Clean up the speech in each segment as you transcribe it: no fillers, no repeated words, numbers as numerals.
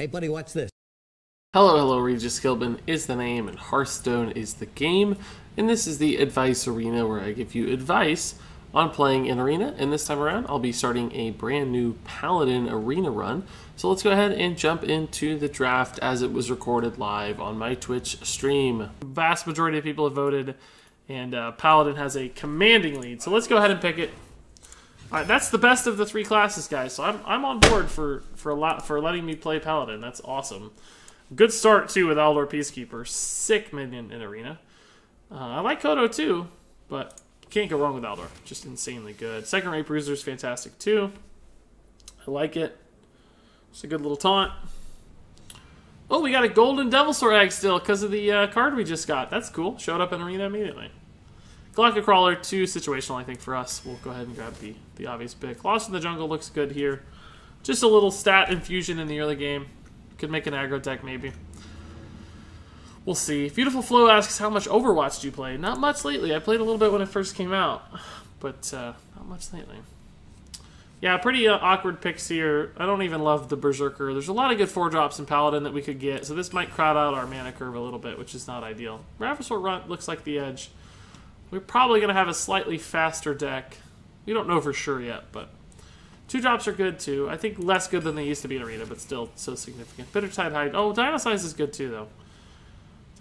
Hey, buddy, watch this. Hello, hello, Regis Gilbin is the name and Hearthstone is the game, and this is the Advice Arena where I give you advice on playing an arena, and this time around I'll be starting a brand new Paladin arena run. So let's go ahead and jump into the draft as it was recorded live on my Twitch stream. Vast majority of people have voted, and Paladin has a commanding lead, so let's go ahead and pick it. Alright, that's the best of the three classes, guys, so I'm on board for letting me play Paladin. That's awesome. Good start, too, with Aldor Peacekeeper. Sick minion in Arena. I like Kodo, too, but can't go wrong with Aldor. Just insanely good. Second Rate Bruiser is fantastic, too. I like it. It's a good little taunt. Oh, we got a Golden Devilsaur Egg still because of the card we just got. That's cool. Showed up in Arena immediately. Galactic Crawler, too situational, I think, for us. We'll go ahead and grab the obvious pick. Lost in the Jungle looks good here. Just a little stat infusion in the early game. Could make an aggro deck, maybe. We'll see. Beautiful Flow asks, how much Overwatch do you play? Not much lately. I played a little bit when it first came out, but not much lately. Yeah, pretty awkward picks here. I don't even love the Berserker. There's a lot of good 4-drops in Paladin that we could get, so this might crowd out our mana curve a little bit, which is not ideal. Ravasaur Runt looks like the edge. We're probably going to have a slightly faster deck. We don't know for sure yet, but 2-drops are good, too. I think less good than they used to be in Arena, but still so significant. Bittertide Hide. Oh, Dino Size is good, too, though.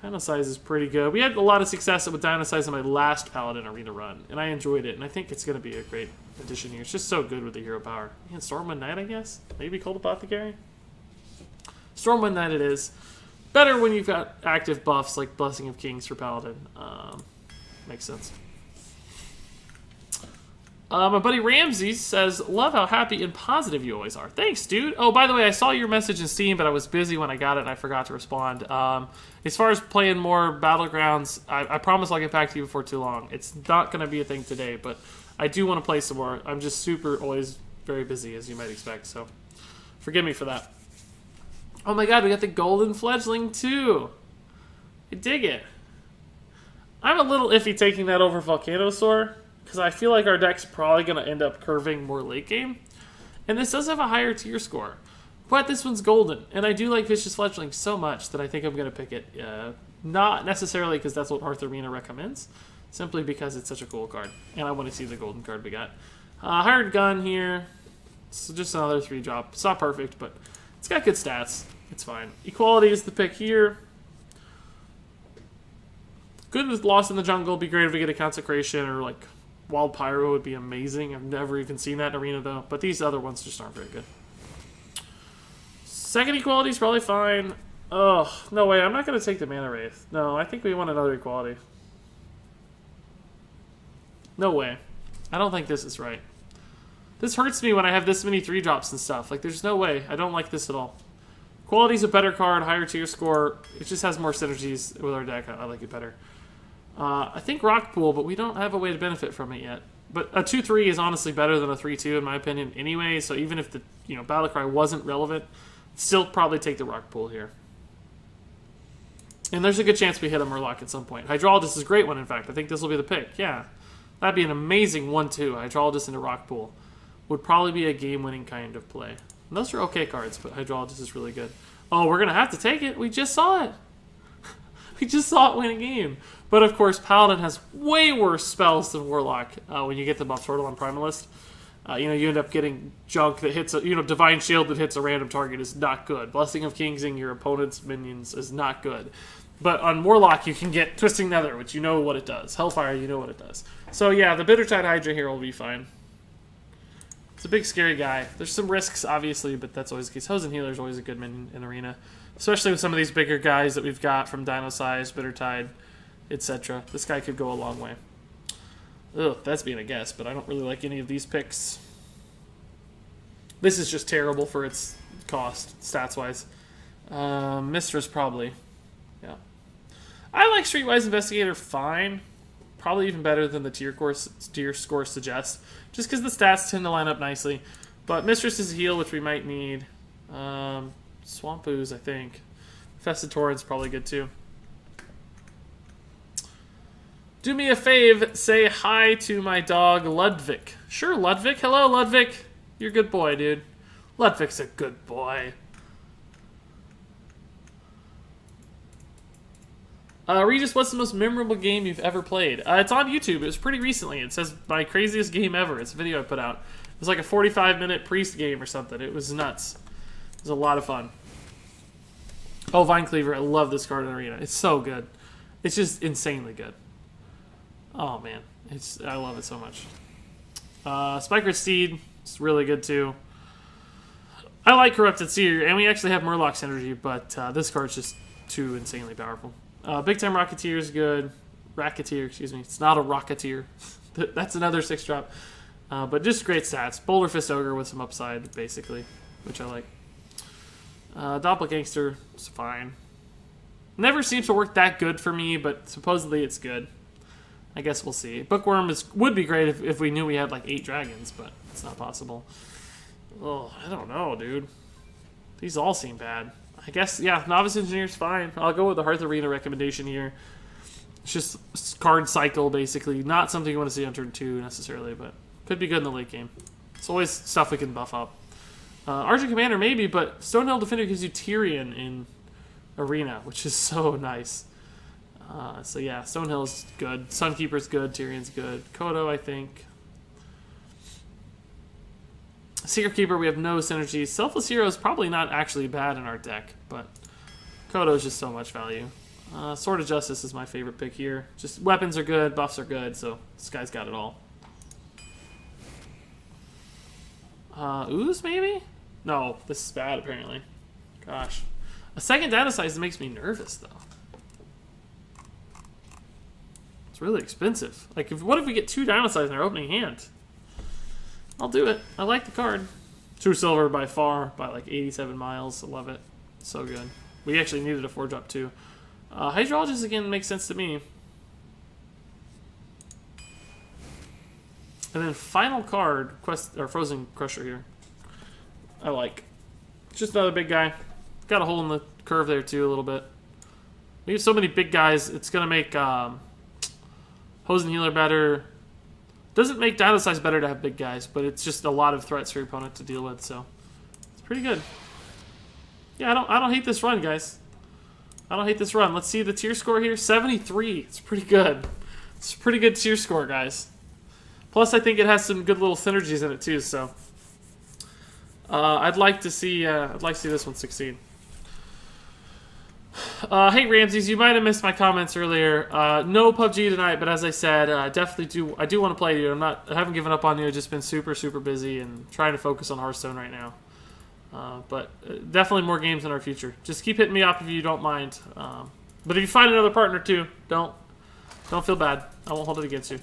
Dino Size is pretty good. We had a lot of success with Dino Size in my last Paladin Arena run, and I enjoyed it, and I think it's going to be a great addition here. It's just so good with the hero power. And Stormwind Knight, I guess? Maybe Cold Apothecary? Stormwind Knight it is. Better when you've got active buffs like Blessing of Kings for Paladin. Makes sense. My buddy Ramsey says, love how happy and positive you always are. Thanks, dude. Oh, by the way, I saw your message in Steam, but I was busy when I got it and I forgot to respond. As far as playing more Battlegrounds, I promise I'll get back to you before too long. It's not going to be a thing today, but I do want to play some more. I'm just always very busy, as you might expect, so forgive me for that. Oh my god, we got the Golden Fledgling, too. I dig it. I'm a little iffy taking that over Volcanosaur, because I feel like our deck's probably going to end up curving more late game. And this does have a higher tier score. But this one's golden. And I do like Vicious Fledgling so much that I think I'm going to pick it. Not necessarily because that's what Hearth Arena recommends. Simply because it's such a cool card. And I want to see the golden card we got. Hired Gun here. So just another 3-drop. It's not perfect, but it's got good stats. It's fine. Equality is the pick here. Good with Lost in the Jungle. Be great if we get a Consecration or like Wild Pyro would be amazing. I've never even seen that in Arena though. But these other ones just aren't very good. Second equality is probably fine. Oh, no way. I'm not going to take the Mana Wraith. No, I think we want another equality. No way. I don't think this is right. This hurts me when I have this many 3-drops and stuff. Like, there's no way. I don't like this at all. Quality's a better card, higher tier score. It just has more synergies with our deck. I like it better. I think Rock Pool, but we don't have a way to benefit from it yet. But a 2-3 is honestly better than a 3-2 in my opinion anyway, so even if the Battlecry wasn't relevant, still probably take the Rock Pool here. And there's a good chance we hit a Murloc at some point. Hydrologist is a great one, in fact. I think this will be the pick, yeah. That'd be an amazing 1-2, Hydrologist into Rock Pool. Would probably be a game-winning kind of play. And those are okay cards, but Hydrologist is really good. Oh, we're going to have to take it. We just saw it. We just saw it win a game. But of course, Paladin has way worse spells than Warlock when you get the buff turtle on Primalist. You end up getting junk that hits Divine Shield that hits a random target is not good. Blessing of Kingsing your opponent's minions is not good. But on Warlock, you can get Twisting Nether, which you know what it does. Hellfire, you know what it does. So yeah, the Bittertide Hydra here will be fine. It's a big, scary guy. There's some risks, obviously, but that's always the case. Hosen Healer is always a good minion in Arena. Especially with some of these bigger guys that we've got from Dino Size, Bittertide, etc. This guy could go a long way. Ugh, that's being a guess, but I don't really like any of these picks. This is just terrible for its cost, stats-wise. Mistress, probably. Yeah. I like Streetwise Investigator fine. Probably even better than the tier score suggests. Just because the stats tend to line up nicely. But Mistress is a heal, which we might need. Swamp Ooze, I think. Fested Torrent's probably good too. Do me a fave, say hi to my dog Ludwig. Sure, Ludwig. Hello, Ludwig. You're a good boy, dude. Ludwig's a good boy. Regis, what's the most memorable game you've ever played? It's on YouTube. It was pretty recently. It says my craziest game ever. It's a video I put out. It was like a 45-minute priest game or something. It was nuts. It was a lot of fun. Oh, Vinecleaver. I love this card in Arena. It's so good. It's just insanely good. Oh, man. I love it so much. Spiker Steed. It's really good, too. I like Corrupted Seer, and we actually have Murloc's energy, but this card's just too insanely powerful. Big Time Rocketeer is good. Racketeer, excuse me. It's not a Rocketeer. That's another 6-drop. But just great stats. Boulder Fist Ogre with some upside, basically, which I like. Doppelgangster is fine. Never seems to work that good for me, but supposedly it's good. I guess we'll see. Bookworm would be great if we knew we had like 8 dragons, but it's not possible. Oh, I don't know, dude. These all seem bad. I guess, yeah, Novice Engineer's fine. I'll go with the Hearth Arena recommendation here. It's just card cycle, basically. Not something you want to see on turn 2, necessarily, but could be good in the late game. It's always stuff we can buff up. Argent Commander, maybe, but Stonehill Defender gives you Tyrion in Arena, which is so nice. So, yeah, Stonehill's good. Sunkeeper's good. Tyrion's good. Kodo, I think. Secret Keeper, we have no synergy. Selfless Hero is probably not actually bad in our deck, but Kodo is just so much value. Sword of Justice is my favorite pick here. Just weapons are good, buffs are good, so this guy's got it all. Ooze, maybe? No, this is bad, apparently. Gosh. A second data size makes me nervous, though. It's really expensive. Like, what if we get 2 dino size in our opening hand? I'll do it. I like the card. 2 silver by far, by like 87 miles. I love it. So good. We actually needed a 4-drop too. Hydrologist again makes sense to me. And then final card, Frozen Crusher here. I like. Just another big guy. Got a hole in the curve there too a little bit. We have so many big guys. It's gonna make Hosen Healer better. Doesn't make dino size better to have big guys, but it's just a lot of threats for your opponent to deal with, so it's pretty good. Yeah, I don't hate this run, guys. I don't hate this run. Let's see the tier score here. 73. It's pretty good. It's a pretty good tier score, guys. Plus, I think it has some good little synergies in it too. So, I'd like to see this one succeed. Hey Ramses, you might have missed my comments earlier. No PUBG tonight, but as I said, I do want to play you. I haven't given up on you. I've just been super busy and trying to focus on Hearthstone right now. But definitely more games in our future. Just keep hitting me up if you don't mind. But if you find another partner too, don't feel bad. I won't hold it against you.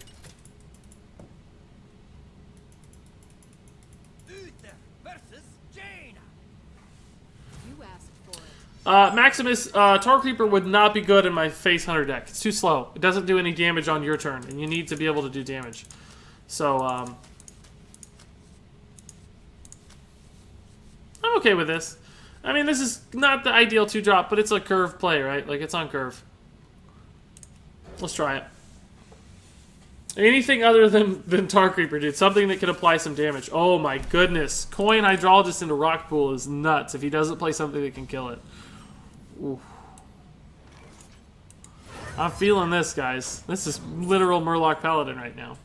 Maximus, Tar Creeper would not be good in my Face Hunter deck. It's too slow. It doesn't do any damage on your turn, and you need to be able to do damage. So, I'm okay with this. I mean, this is not the ideal 2-drop, but it's a curve play, right? Like, it's on curve. Let's try it. Anything other than Tar Creeper, dude. Something that can apply some damage. Oh my goodness. Coin Hydrologist into Rock Pool is nuts if he doesn't play something that can kill it. Ooh. I'm feeling this, guys. This is literal Murloc Paladin right now.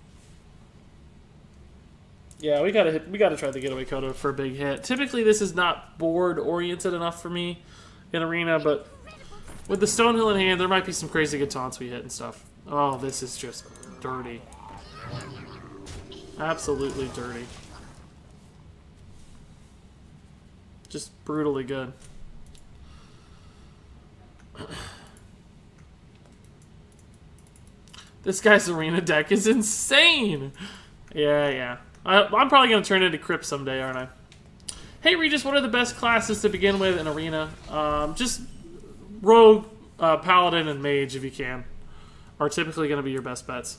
Yeah, we gotta try the Getaway Kodo for a big hit. Typically, this is not board oriented enough for me in Arena, but with the Stonehill in hand, there might be some crazy good taunts we hit and stuff. Oh, this is just dirty. Absolutely dirty. Just brutally good. This guy's Arena deck is insane. Yeah. I'm probably going to turn into Crypt someday, aren't I? Hey, Regis, what are the best classes to begin with in Arena? Just Rogue, Paladin, and Mage, if you can, are typically going to be your best bets.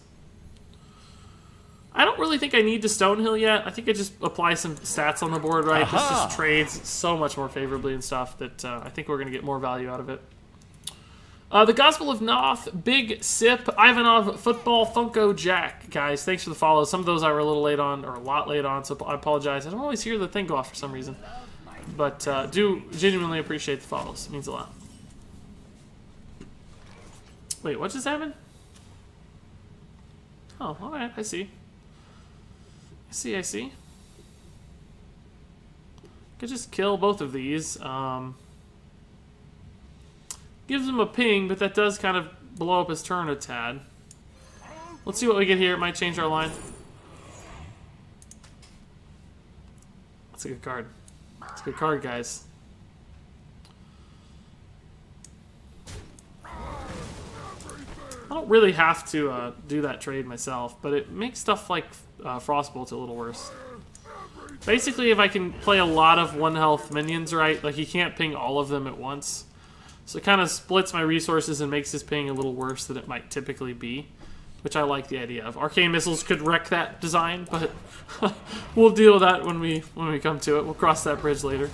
I don't really think I need to Stonehill yet. I think I just apply some stats on the board, right? This just trades so much more favorably and stuff that I think we're going to get more value out of it. The Gospel of Noth, Big Sip, Ivanov, Football, Funko, Jack. Guys, thanks for the follow. Some of those I were a little late on, or a lot late on, so I apologize. I don't always hear the thing go off for some reason. But do genuinely appreciate the follows. It means a lot. Wait, what just happened? Oh, alright, I see. I see. Could just kill both of these. Gives him a ping, but that does kind of blow up his turn a tad. Let's see what we get here. It might change our line. That's a good card. It's a good card, guys. I don't really have to do that trade myself, but it makes stuff like Frostbolt a little worse. Basically, if I can play a lot of 1 health minions, right, like he can't ping all of them at once. So it kind of splits my resources and makes his ping a little worse than it might typically be, which I like the idea of. Arcane Missiles could wreck that design, but we'll deal with that when we come to it. We'll cross that bridge later.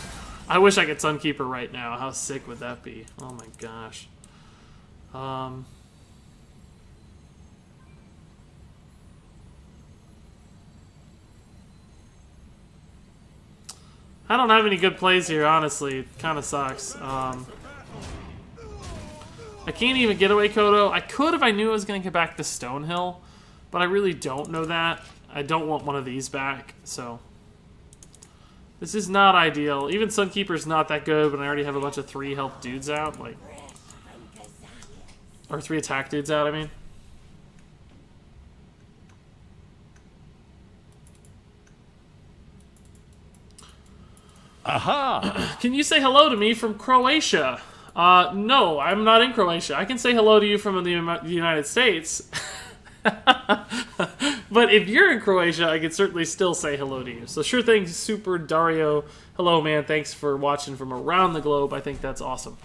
I wish I could Sunkeeper right now. How sick would that be? Oh my gosh. I don't have any good plays here, honestly. It kind of sucks. I can't even get away Kodo. I could if I knew I was going to get back to Stonehill, but I really don't know that. I don't want one of these back, so... This is not ideal. Even Sunkeeper's not that good, but I already have a bunch of 3 health dudes out, like... Or 3 attack dudes out, I mean. Aha! Can you say hello to me from Croatia? No, I'm not in Croatia. I can say hello to you from the United States. But if you're in Croatia, I can certainly still say hello to you. So sure thing, Super Dario. Hello, man. Thanks for watching from around the globe. I think that's awesome.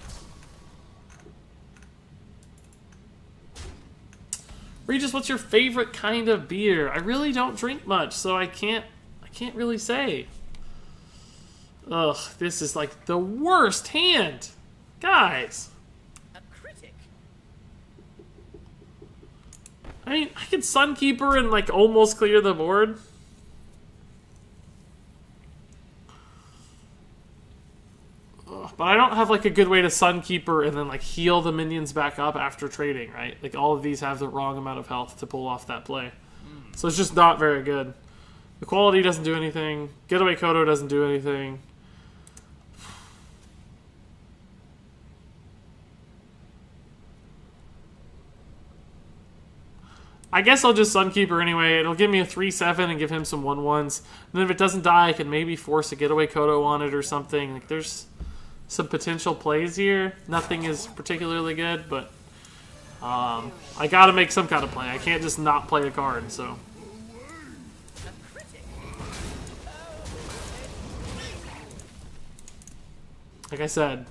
Regis, what's your favorite kind of beer? I really don't drink much, so I can't really say. Ugh, this is like the worst hand. Guys. A critic. I mean, I could Sunkeeper and like almost clear the board. Ugh, but I don't have like a good way to Sunkeeper and then like heal the minions back up after trading, right? Like all of these have the wrong amount of health to pull off that play. So it's just not very good. The quality doesn't do anything. Getaway Kodo doesn't do anything. I guess I'll just Sunkeeper anyway. It'll give me a 3/7 and give him some 1/1s. And then if it doesn't die, I can maybe force a Getaway Kodo on it or something. Like there's some potential plays here. Nothing is particularly good, but I gotta make some kind of play. I can't just not play a card, so. Like I said,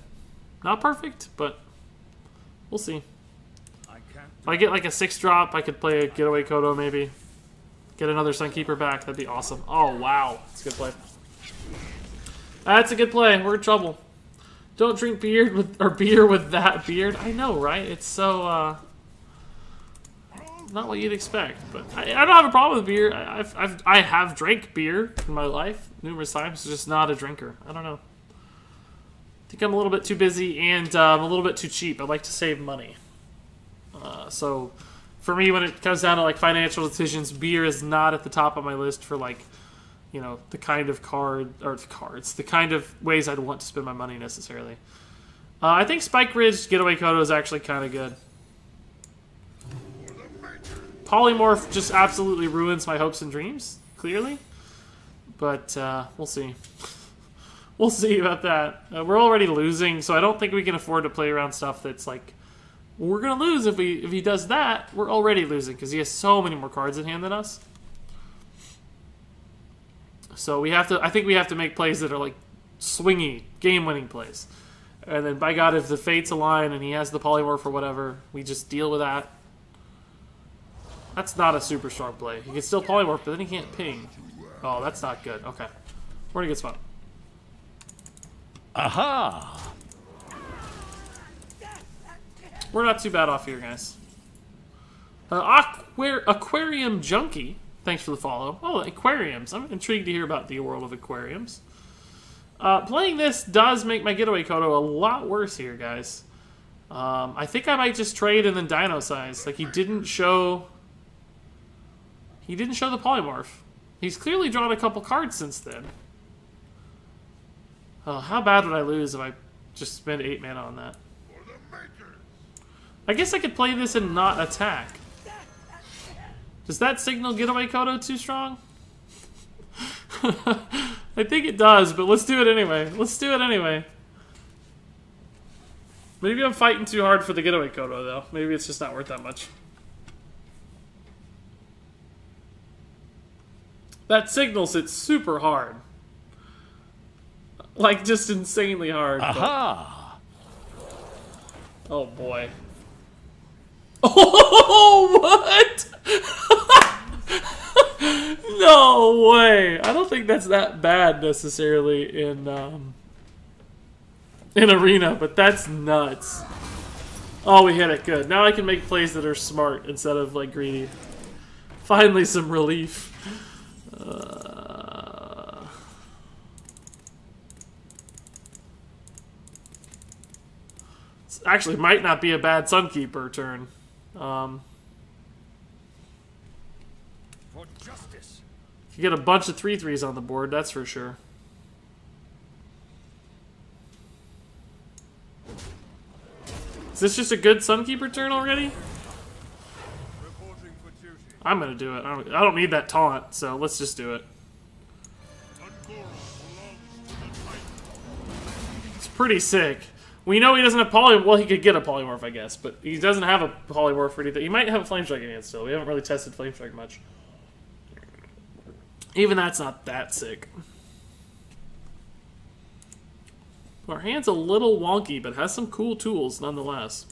not perfect, but we'll see. If I get like a 6-drop, I could play a Getaway Kodo maybe. Get another Sunkeeper back, that'd be awesome. Oh, wow. That's a good play. That's a good play. We're in trouble. Don't drink beer with that beard. I know, right? It's so, not what you'd expect. But I don't have a problem with beer. I have drank beer in my life numerous times. Just not a drinker. I don't know. I think I'm a little bit too busy and I'm a little bit too cheap. I like to save money. So for me, when it comes down to like financial decisions, beer is not at the top of my list for like, you know, the kind of the kind of ways I'd want to spend my money necessarily. I think Spike Ridge Getaway Kodo is actually kind of good. Polymorph just absolutely ruins my hopes and dreams, clearly. But we'll see. We'll see about that. We're already losing, so I don't think we can afford to play around stuff that's like, we're going to lose if he does that. We're already losing because he has so many more cards in hand than us. So we have to. I think we have to make plays that are like swingy, game-winning plays. And then, by God, if the fates align and he has the polymorph or whatever, we just deal with that. That's not a super strong play. He can still polymorph, but then he can't ping. Oh, that's not good. Okay. We're in a good spot. Aha! We're not too bad off here, guys. Aquarium Junkie, thanks for the follow. Oh, aquariums. I'm intrigued to hear about the world of aquariums. Playing this does make my Getaway Kodo a lot worse here, guys. I think I might just trade and then dino size. Like, he didn't show the polymorph. He's clearly drawn a couple cards since then. Oh, how bad would I lose if I just spend 8 mana on that? I guess I could play this and not attack. Does that signal Getaway Kodo too strong? I think it does, but let's do it anyway. Let's do it anyway. Maybe I'm fighting too hard for the Getaway Kodo, though. Maybe it's just not worth that much. That signals it super hard. Like, just insanely hard. Aha! But... Oh, boy. Oh, what? No way. I don't think that's that bad necessarily in Arena, but that's nuts. Oh, we hit it. Good. Now I can make plays that are smart instead of, like, greedy. Finally some relief. Actually might not be a bad Sunkeeper turn. For justice. You get a bunch of 3/3s on the board, that's for sure. Is this just a good Sunkeeper turn already? I'm gonna do it. I don't need that taunt, so let's just do it. It's pretty sick. We know he doesn't have polymorph. Well, he could get a polymorph, I guess, but he doesn't have a polymorph or anything. He might have a Flame Strike in hand still. We haven't really tested Flame Strike much. Even that's not that sick. Our hand's a little wonky, but has some cool tools nonetheless.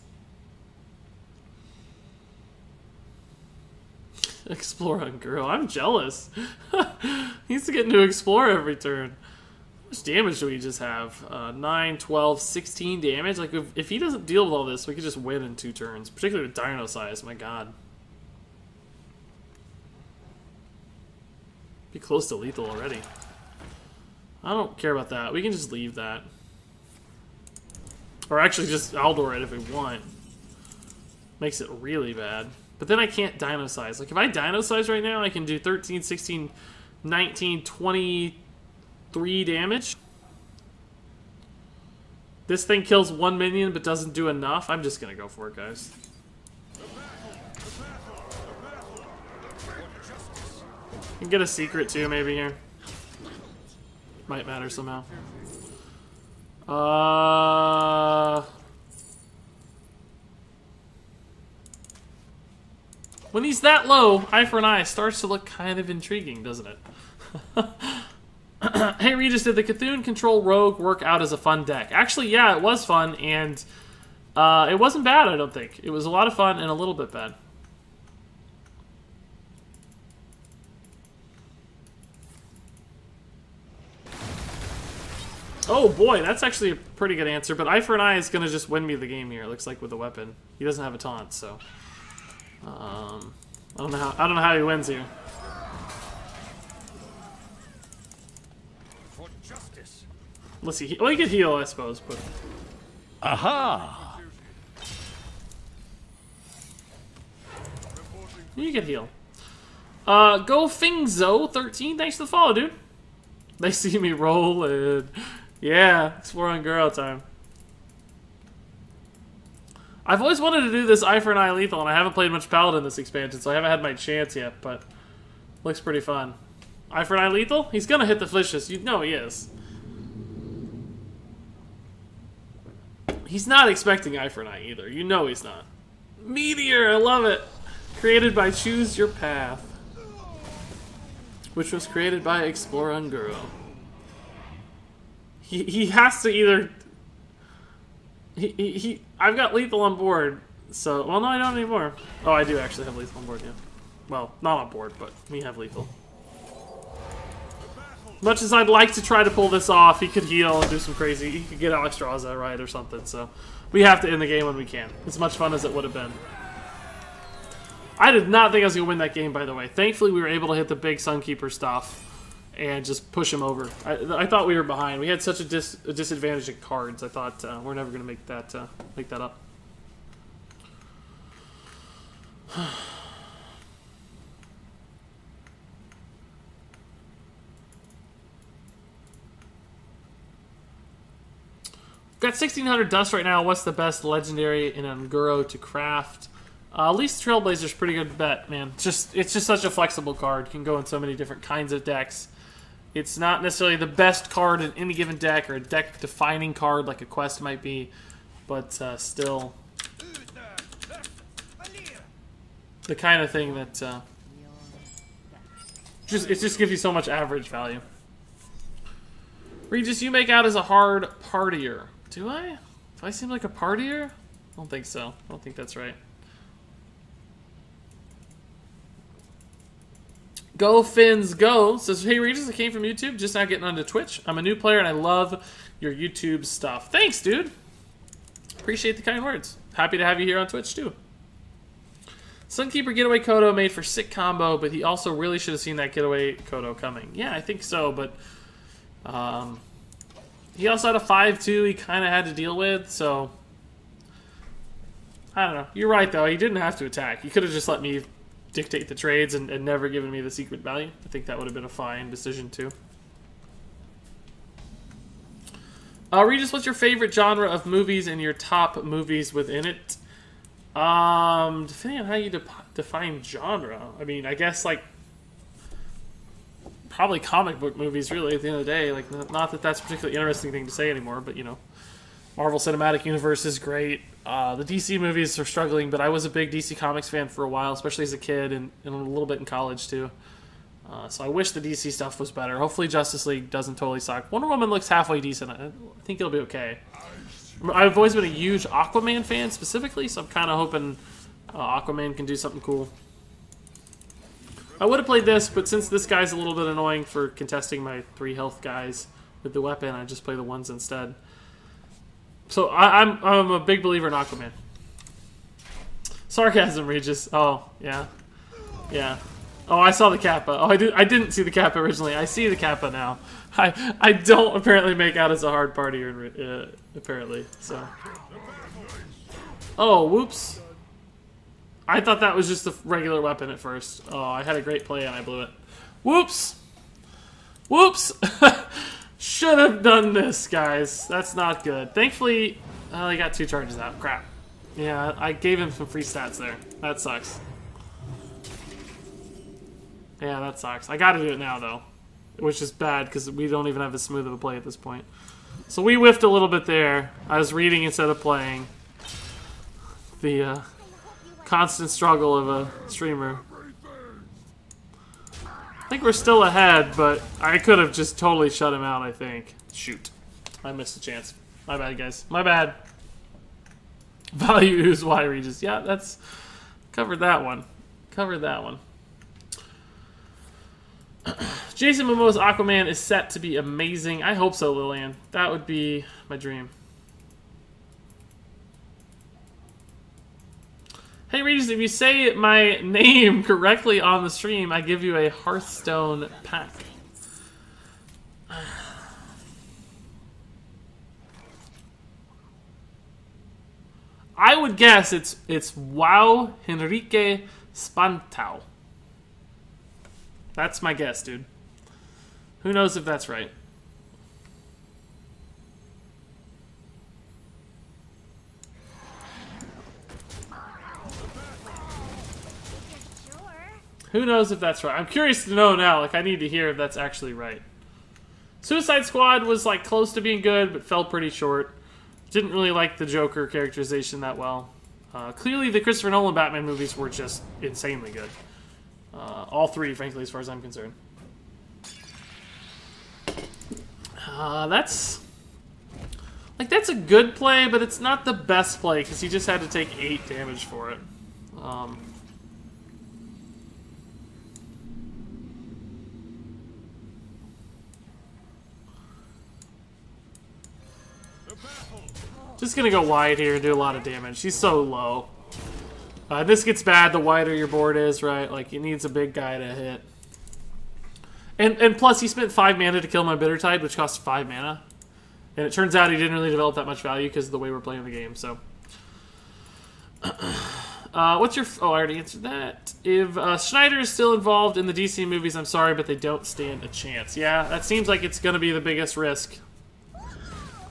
Explore on Girl. I'm jealous. He's getting to explore every turn. How much damage do we just have? 9, 12, 16 damage? Like, if he doesn't deal with all this, we could just win in 2 turns. Particularly with Dino Size, my god. Be close to lethal already. I don't care about that. We can just leave that. Or actually just Aldor it if we want. Makes it really bad. But then I can't Dino Size. Like, if I Dino Size right now, I can do 13, 16, 19, 23 damage. This thing kills 1 minion but doesn't do enough. I'm just gonna go for it, guys. Can get a secret too, maybe here. Might matter somehow. When he's that low, eye for an eye starts to look kind of intriguing, doesn't it? Hey Regis, did the Cthulhu Control Rogue work out as a fun deck? Actually, yeah, it was fun, and it wasn't bad, I don't think. It was a lot of fun and a little bit bad. Oh boy, that's actually a pretty good answer, but Eye for an Eye is going to just win me the game here, it looks like, with a weapon. He doesn't have a taunt, so... I don't know how he wins here. For justice. Let's see. Well, he could heal, I suppose, but... Aha! You can heal. Go Fingzo13, thanks for the follow, dude. They see me rolling. Yeah, Explore on Girl time. I've always wanted to do this Eye for an Eye lethal, and I haven't played much Paladin this expansion, so I haven't had my chance yet, but looks pretty fun. Eye for an Eye lethal? He's gonna hit the Flicious. You know he is. He's not expecting Eye for an Eye either. You know he's not. Meteor! I love it! Created by Choose Your Path. Which was created by Explore on Girl. He has to either... I've got lethal on board, so... Well, no, I don't anymore. Oh, I do actually have lethal on board, yeah. Well, not on board, but we have lethal. Much as I'd like to try to pull this off, he could heal and do some crazy... He could get Alexstrasza right or something, so... We have to end the game when we can. As much fun as it would have been. I did not think I was going to win that game, by the way. Thankfully, we were able to hit the big Sunkeeper stuff and just push him over. I thought we were behind. We had such a disadvantage in cards. I thought we're never going to make that up. Got 1600 dust right now. What's the best legendary in Unguro to craft? At least Trailblazer's pretty good bet, man. It's just such a flexible card. Can go in so many different kinds of decks. It's not necessarily the best card in any given deck or a deck-defining card like a quest might be, but still the kind of thing that it just gives you so much average value. Regis, you make out as a hard partier. Do I? Do I seem like a partier? I don't think so. I don't think that's right. Go Finns Go says, hey Regis, I came from YouTube, just now getting onto Twitch. I'm a new player and I love your YouTube stuff. Thanks, dude. Appreciate the kind words. Happy to have you here on Twitch, too. Sunkeeper Getaway Kodo made for sick combo, but he also really should have seen that Getaway Kodo coming. Yeah, I think so, but he also had a 5-2 he kind of had to deal with, so I don't know. You're right, though. He didn't have to attack. He could have just let me dictate the trades and never given me the secret value. I think that would have been a fine decision, too. Regis, what's your favorite genre of movies and your top movies within it? Depending on how you define genre. I mean, I guess, like, probably comic book movies, really, at the end of the day. Like, not that that's a particularly interesting thing to say anymore, but, you know, Marvel Cinematic Universe is great. The DC movies are struggling, but I was a big DC Comics fan for a while, especially as a kid and a little bit in college, too. So I wish the DC stuff was better. Hopefully Justice League doesn't totally suck. Wonder Woman looks halfway decent. I think it'll be okay. I've always been a huge Aquaman fan, specifically, so I'm kind of hoping Aquaman can do something cool. I would have played this, but since this guy's a little bit annoying for contesting my 3 health guys with the weapon, I just play the ones instead. So I'm a big believer in Aquaman. Sarcasm, Regis. Oh, yeah. Yeah. Oh, I saw the Kappa. Oh, I didn't see the Kappa originally. I see the Kappa now. I don't apparently make out as a hard partier, apparently. So. Oh, whoops. I thought that was just a regular weapon at first. Oh, I had a great play and I blew it. Whoops. Whoops. Should have done this, guys. That's not good. Thankfully, I got 2 charges out. Crap. Yeah, I gave him some free stats there. That sucks. Yeah, that sucks. I gotta do it now, though. Which is bad, because we don't even have as smooth of a play at this point. So we whiffed a little bit there. I was reading instead of playing. The constant struggle of a streamer. I think we're still ahead, but I could have just totally shut him out, I think. Shoot. I missed a chance. My bad, guys. My bad. Value is why Regis. Yeah, that's... Covered that one. Covered that one. Jason Momoa's Aquaman is set to be amazing. I hope so, Lillian. That would be my dream. Hey, Regis, if you say my name correctly on the stream, I give you a Hearthstone pack. I would guess it's Wow Henrique Spantau. That's my guess, dude. Who knows if that's right? Who knows if that's right? I'm curious to know now. Like, I need to hear if that's actually right. Suicide Squad was, like, close to being good, but fell pretty short. Didn't really like the Joker characterization that well. Clearly, the Christopher Nolan Batman movies were just insanely good. All 3, frankly, as far as I'm concerned. That's a good play, but it's not the best play, because he just had to take 8 damage for it. Just gonna go wide here and do a lot of damage. He's so low. This gets bad the wider your board is, right? Like, it needs a big guy to hit. And plus, he spent 5 mana to kill my Bittertide, which costs 5 mana. And it turns out he didn't really develop that much value because of the way we're playing the game, so. What's your... Oh, I already answered that. If Schneider is still involved in the DC movies, I'm sorry, but they don't stand a chance. Yeah, that seems like it's going to be the biggest risk.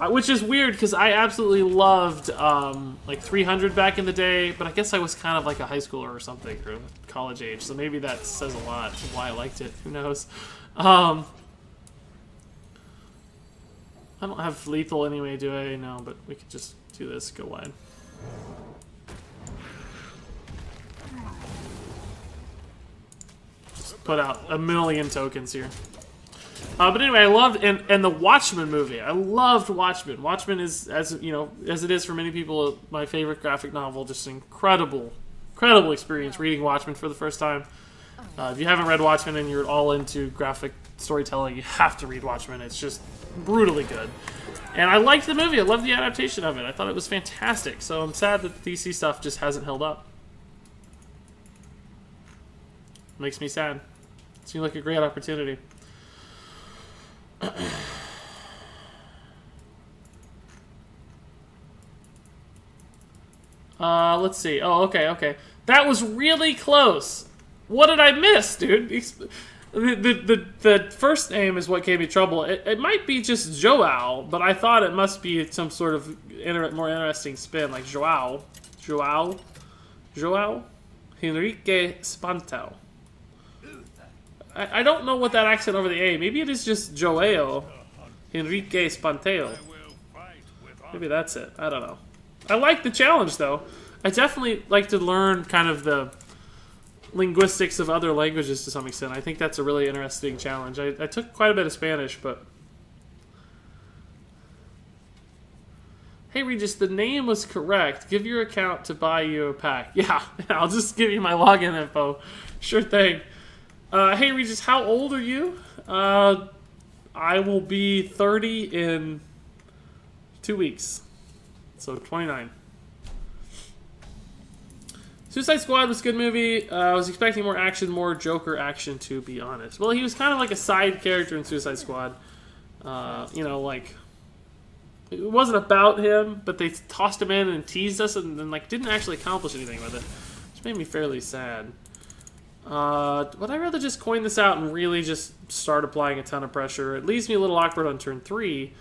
Which is weird, because I absolutely loved, like, 300 back in the day, but I guess I was kind of like a high schooler or something, or college age, so maybe that says a lot of why I liked it. Who knows? I don't have lethal anyway, do I? No, but we could just do this, go wide. Just put out a million tokens here. But anyway, I loved, and the Watchmen movie. I loved Watchmen. Watchmen is, as you know, as it is for many people, my favorite graphic novel. Just an incredible experience reading Watchmen for the first time. If you haven't read Watchmen and you're all into graphic storytelling, you have to read Watchmen. It's just brutally good. And I liked the movie. I loved the adaptation of it. I thought it was fantastic. So I'm sad that the DC stuff just hasn't held up. Makes me sad. Seemed like a great opportunity. Let's see. Oh, okay. That was really close. What did I miss, dude? The first name is what gave me trouble. It might be just Joao, but I thought it must be some sort of more interesting spin, like Joao Henrique Spantao. I don't know what that accent over the A. Maybe it is just Joao Henrique Spanteo. Maybe that's it. I don't know. I like the challenge, though. I definitely like to learn kind of the linguistics of other languages to some extent. I think that's a really interesting challenge. I took quite a bit of Spanish, but... Hey, Regis, the name was correct. Give your account to buy you a pack. Yeah, I'll just give you my login info. Sure thing. Hey, Regis, how old are you? I will be 30 in 2 weeks. So, 29. Suicide Squad was a good movie. I was expecting more action, more Joker action, to be honest. Well, he was kind of like a side character in Suicide Squad. You know, like... It wasn't about him, but they tossed him in and teased us and then, like, didn't actually accomplish anything with it. Which made me fairly sad. Would I rather just coin this out and really just start applying a ton of pressure? It leaves me a little awkward on turn 3,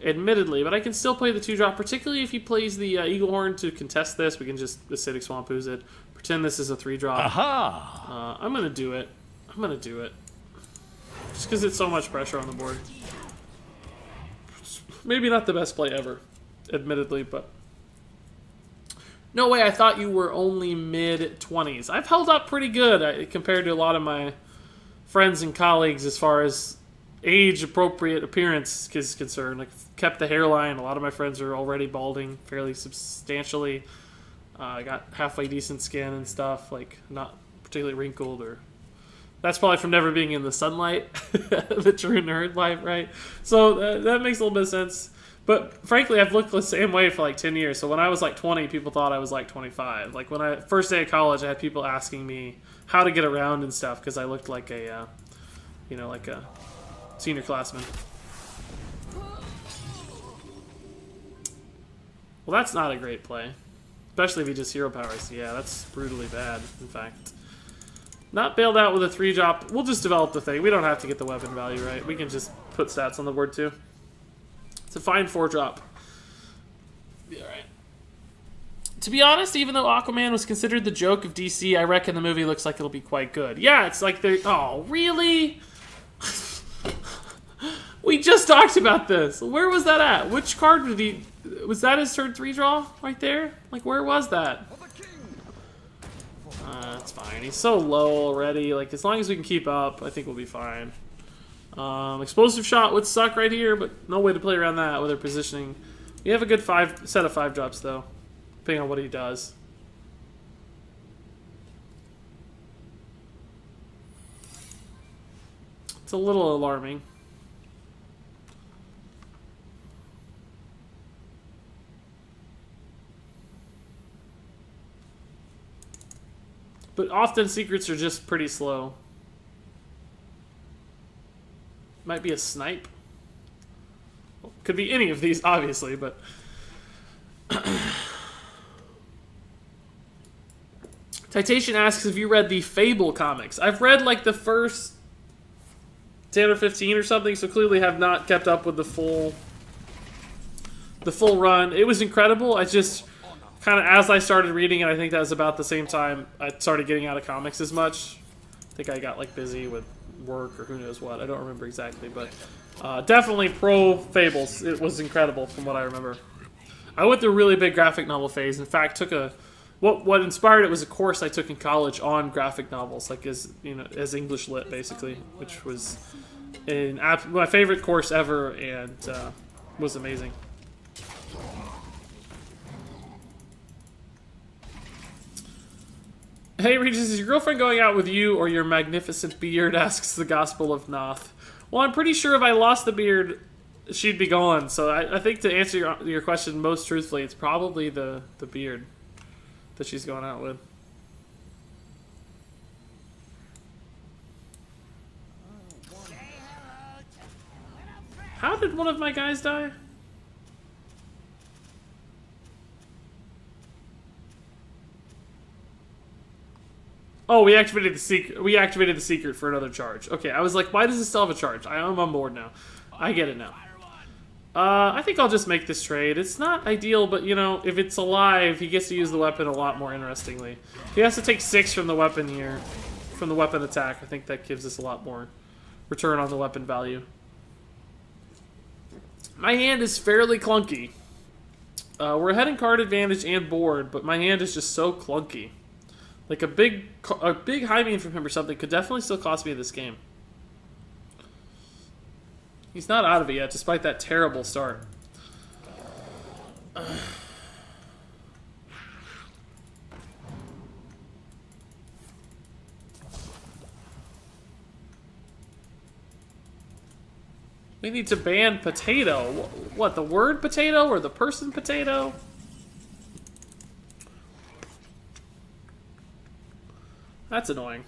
admittedly, but I can still play the 2-drop, particularly if he plays the Eagle Horn to contest this. We can just Acidic Swamp Ooze it. Pretend this is a 3-drop. Aha! I'm going to do it. Just because it's so much pressure on the board. Maybe not the best play ever, admittedly, but... No way, I thought you were only mid-20s. I've held up pretty good compared to a lot of my friends and colleagues as far as age-appropriate appearance is concerned. Like, kept the hairline. A lot of my friends are already balding fairly substantially. I got halfway decent skin and stuff, like, not particularly wrinkled or... That's probably from never being in the sunlight, the true nerd life, right? So that makes a little bit of sense. But frankly, I've looked the same way for like 10 years. So when I was like 20, people thought I was like 25. Like when first day of college, I had people asking me how to get around and stuff because I looked like a, you know, like a senior classman. Well, that's not a great play. Especially if he just hero powers. Yeah, that's brutally bad, in fact. Not bailed out with a 3-drop. We'll just develop the thing. We don't have to get the weapon value, right? We can just put stats on the board, too. It's a fine 4-drop. Be alright. To be honest, even though Aquaman was considered the joke of DC, I reckon the movie looks like it'll be quite good. Yeah, it's like they're... Oh, really? We just talked about this. Where was that at? Which card did he... Was that his turn 3-draw right there? Like, where was that? That's fine. He's so low already. Like, as long as we can keep up, I think we'll be fine. Explosive Shot would suck right here, but no way to play around that with our positioning. We have a good set of 5-drops, though, depending on what he does. It's a little alarming. But often secrets are just pretty slow. Might be a snipe. Well, could be any of these, obviously, but... Titation asks if you read the Fable comics. I've read like the first 10 or 15 or something, so clearly have not kept up with the full run. It was incredible. I just kind of, as I started reading it, I think that was about the same time I started getting out of comics as much. I think I got like busy with work or who knows what. I don't remember exactly, but definitely pro Fables. It was incredible from what I remember. I went through a really big graphic novel phase. In fact, took a what inspired it was a course I took in college on graphic novels, like as English lit basically, which was my favorite course ever and was amazing. Hey Regis, is your girlfriend going out with you or your magnificent beard? Asks the Gospel of Noth. Well, I'm pretty sure if I lost the beard, she'd be gone. So I think to answer your question most truthfully, it's probably the beard that she's going out with. How did one of my guys die? Oh, we activated the secret. We activated the secret for another charge. Okay, I was like, why does it still have a charge? I'm on board now. I get it now. I think I'll just make this trade. It's not ideal, but, you know, if it's alive, he gets to use the weapon a lot more interestingly. He has to take 6 from the weapon here, from the weapon attack. I think that gives us a lot more return on the weapon value. My hand is fairly clunky. We're ahead in card advantage and board, but my hand is just so clunky. Like a big high beam from him or something could definitely still cost me this game. He's not out of it yet, despite that terrible start. We need to ban potato. What, the word potato or the person potato? That's annoying.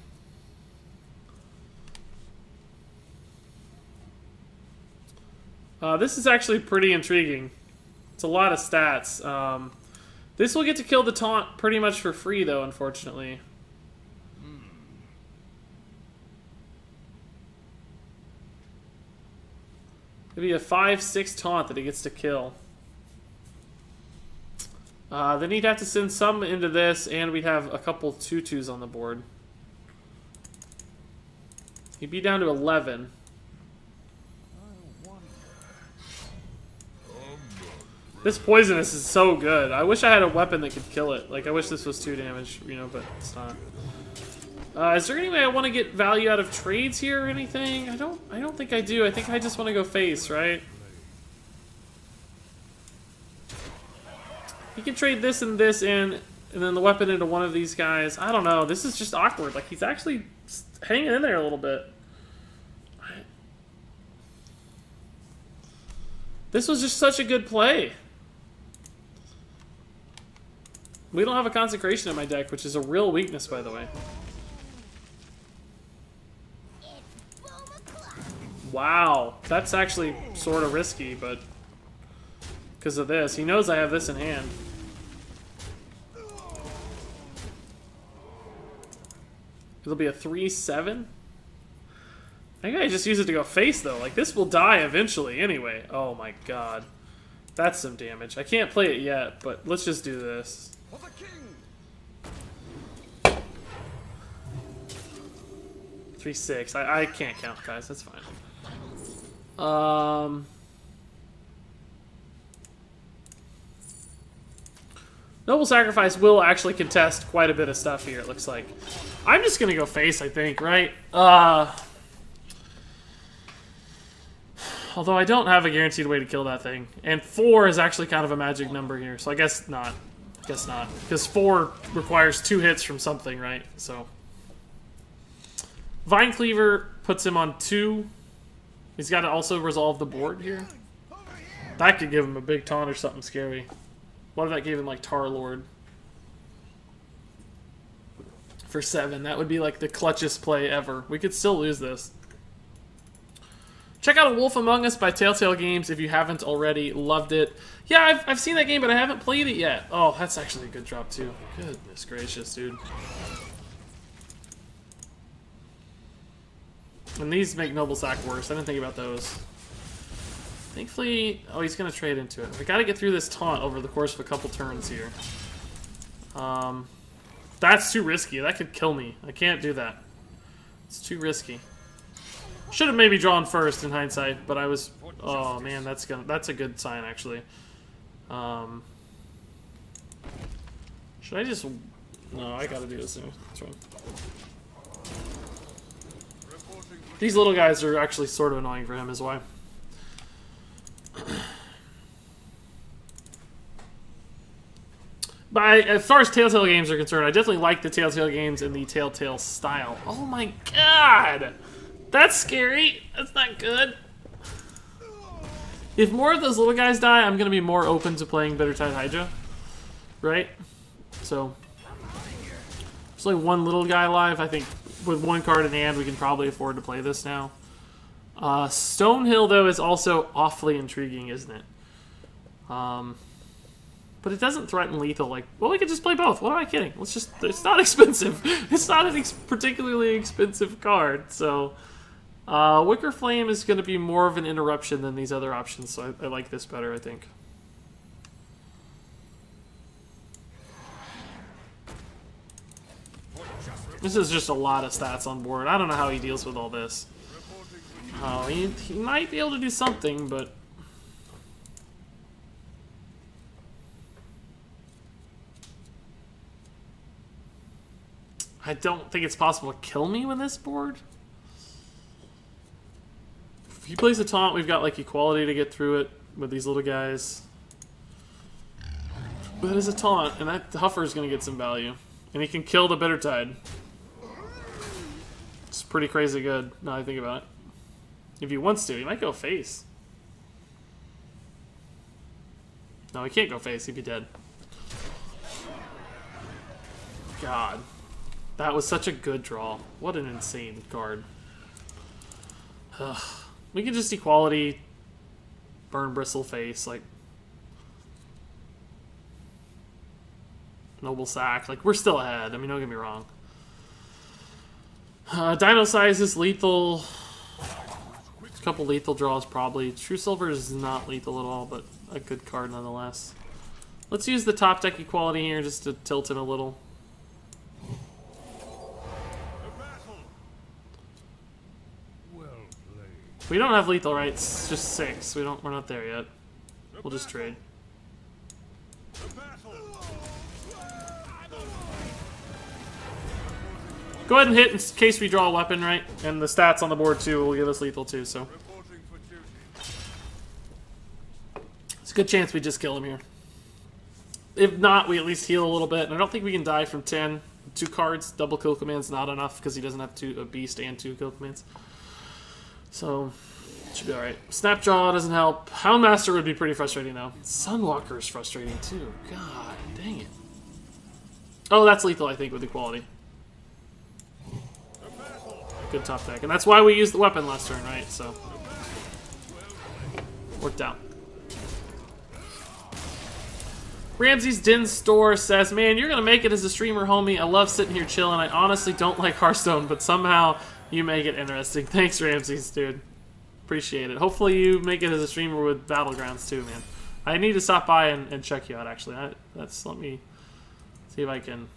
This is actually pretty intriguing. It's a lot of stats. This will get to kill the taunt pretty much for free, though, unfortunately. It'll be a 5/6 taunt that he gets to kill. Then he'd have to send some into this, and we'd have a couple 2/2s on the board. He'd be down to 11. This poisonous is so good. I wish I had a weapon that could kill it. Like, I wish this was 2 damage, you know, but it's not. Is there any way I want to get value out of trades here or anything? I don't think I do. I think I just want to go face, right? He can trade this and this in, and then the weapon into one of these guys. I don't know. This is just awkward. Like, he's actually hanging in there a little bit. This was just such a good play. We don't have a consecration in my deck, which is a real weakness, by the way. Wow, that's actually sort of risky, but because of this, he knows I have this in hand. It'll be a 3/7. I think I just use it to go face, though. Like, this will die eventually anyway. Oh my god. That's some damage. I can't play it yet, but let's just do this. 3/6. I can't count, guys. That's fine. Noble Sacrifice will actually contest quite a bit of stuff here, it looks like. I'm just gonna go face, I think, right? Although I don't have a guaranteed way to kill that thing. And 4 is actually kind of a magic number here, so I guess not. Guess not. Because 4 requires 2 hits from something, right? So Vinecleaver puts him on 2. He's got to also resolve the board here. That could give him a big taunt or something scary. What if that gave him, like, Tar Lord? For 7. That would be, like, the clutchest play ever. We could still lose this. Check out A Wolf Among Us by Telltale Games if you haven't already. Loved it. Yeah, I've seen that game, but I haven't played it yet. Oh, that's actually a good drop, too. Goodness gracious, dude. And these make Noble Sack worse. I didn't think about those. Thankfully... Oh, he's going to trade into it. I got to get through this taunt over the course of a couple turns here. That's too risky. That could kill me. I can't do that. It's too risky. Should have maybe drawn first in hindsight, but I was... Oh, man, that's a good sign, actually. Should I just... No, I gotta do this thing. That's right. These little guys are actually sort of annoying for him, is why. But as far as Telltale games are concerned, I definitely like the Telltale games in the Telltale style. Oh my god! That's scary. That's not good. If more of those little guys die, I'm going to be more open to playing Bittertide Hydra. Right? So, there's only one little guy alive. I think with one card in hand, we can probably afford to play this now. Stonehill, though, is also awfully intriguing, isn't it? But it doesn't threaten lethal. Like, well, we could just play both. What am I kidding? Let's just... It's not expensive. It's not a particularly expensive card, so... Wicker Flame is going to be more of an interruption than these other options, so I like this better, I think. This is just a lot of stats on board. I don't know how he deals with all this. Oh, he might be able to do something, but... I don't think it's possible to kill me with this board. If he plays a taunt, we've got like equality to get through it with these little guys. But it is a taunt, and that Huffer is going to get some value. And he can kill the Bittertide. It's pretty crazy good, now I think about it. If he wants to, he might go face. No, he can't go face, he'd be dead. God. That was such a good draw. What an insane card. Ugh. We can just equality, burn bristle face, like Noble Sack. Like, we're still ahead. I mean, don't get me wrong. Dino Size is lethal. A couple lethal draws probably. True Silver is not lethal at all, but a good card nonetheless. Let's use the top deck equality here just to tilt him a little. We don't have lethal, right? It's just 6. We're not there yet. We'll just trade. Go ahead and hit in case we draw a weapon, right? And the stats on the board too will give us lethal too, so. It's a good chance we just kill him here. If not, we at least heal a little bit. And I don't think we can die from 10. 2 cards, double kill command's not enough because he doesn't have a beast and 2 kill commands. So, should be alright. Snapjaw doesn't help. Houndmaster would be pretty frustrating, though. Sunwalker is frustrating, too. God dang it. Oh, that's lethal, I think, with equality. Good top deck. And that's why we used the weapon last turn, right? So, worked out. Ramsey's Den Store says, man, you're going to make it as a streamer, homie. I love sitting here chilling. I honestly don't like Hearthstone, but somehow... you make it interesting. Thanks, Ramses, dude. Appreciate it. Hopefully you make it as a streamer with Battlegrounds too, man. I need to stop by and check you out, actually. Let me see if I can...